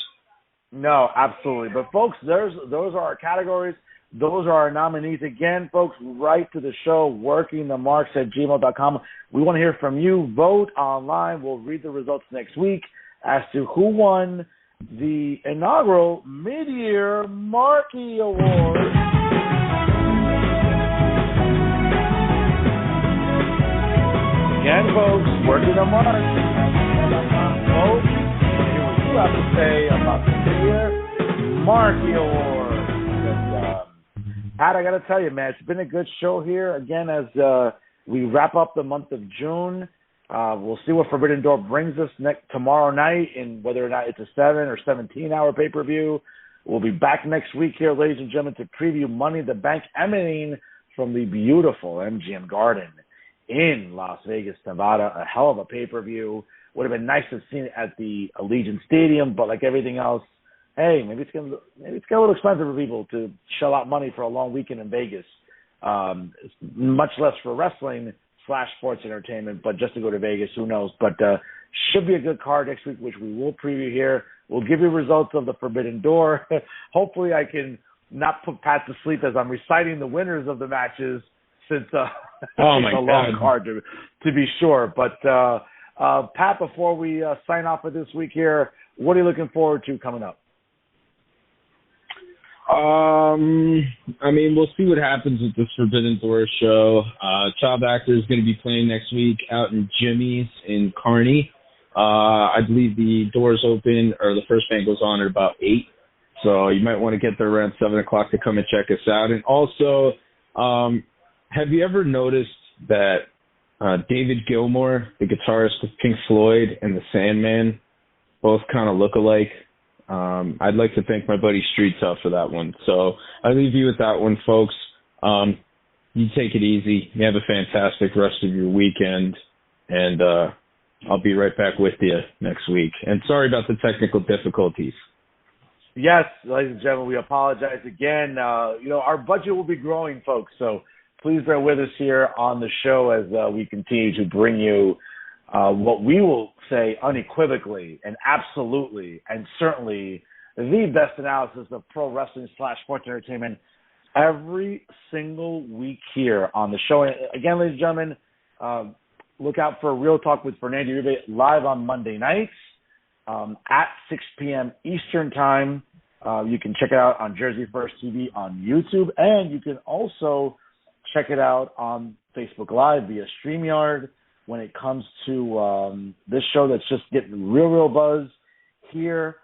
B: No, absolutely. But folks, those are our categories. Those are our nominees. Again, folks, write to the show, workingthemarks@gmail.com. We want to hear from you. Vote online. We'll read the results next week as to who won the inaugural mid-year Marky Awards. Again, folks, working the marks@gmail.com. Vote. And hear what you have to say about the mid-year Marky Awards. Pat, I got to tell you, man, it's been a good show here. Again, as we wrap up the month of June, we'll see what Forbidden Door brings us tomorrow night, and whether or not it's a 7 or 17-hour pay-per-view. We'll be back next week here, ladies and gentlemen, to preview Money in the Bank emanating from the beautiful MGM Garden in Las Vegas, Nevada. A hell of a pay-per-view. Would have been nice to have seen it at the Allegiant Stadium, but like everything else, hey, maybe it's getting a little expensive for people to shell out money for a long weekend in Vegas. Much less for wrestling / sports entertainment, but just to go to Vegas, who knows? But should be a good card next week, which we will preview here. We'll give you results of the Forbidden Door. Hopefully I can not put Pat to sleep as I'm reciting the winners of the matches, since it's a long card to be sure. But Pat, before we sign off for this week here, what are you looking forward to coming up?
C: I mean, we'll see what happens with this Forbidden Door show. Child Actor is going to be playing next week out in Jimmy's in Kearney. I believe the doors open, or the first band goes on at about 8. So you might want to get there around 7 o'clock to come and check us out. And also, have you ever noticed that David Gilmour, the guitarist of Pink Floyd, and the Sandman both kind of look alike? I'd like to thank my buddy Street Tough for that one. So I leave you with that one, folks. You take it easy. You have a fantastic rest of your weekend, and I'll be right back with you next week. And sorry about the technical difficulties.
B: Yes, ladies and gentlemen, we apologize again. Our budget will be growing, folks, so please bear with us here on the show as we continue to bring you what we will say unequivocally and absolutely and certainly the best analysis of pro wrestling / sports entertainment every single week here on the show. And again, ladies and gentlemen, look out for Real Talk with Fernando Uribe live on Monday nights at 6 p.m. Eastern Time. You can check it out on Jersey First TV on YouTube, and you can also check it out on Facebook Live via StreamYard. When it comes to this show that's just getting real buzz here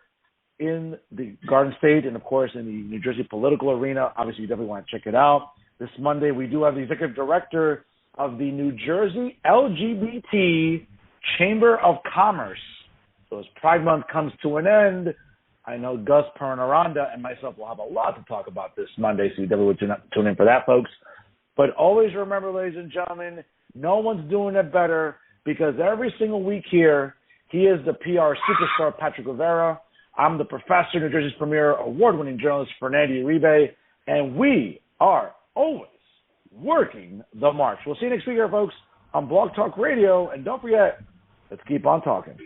B: in the Garden State and, of course, in the New Jersey political arena. Obviously, you definitely want to check it out. This Monday, we do have the executive director of the New Jersey LGBT Chamber of Commerce. So as Pride Month comes to an end, I know Gus Perenaranda and myself will have a lot to talk about this Monday, so you definitely would tune in for that, folks. But always remember, ladies and gentlemen, no one's doing it better, because every single week here, he is the PR superstar, Patrick Rivera. I'm the professor, New Jersey's premier award-winning journalist, Fernando Uribe, and we are always working the march. We'll see you next week here, folks, on Blog Talk Radio, and don't forget, let's keep on talking.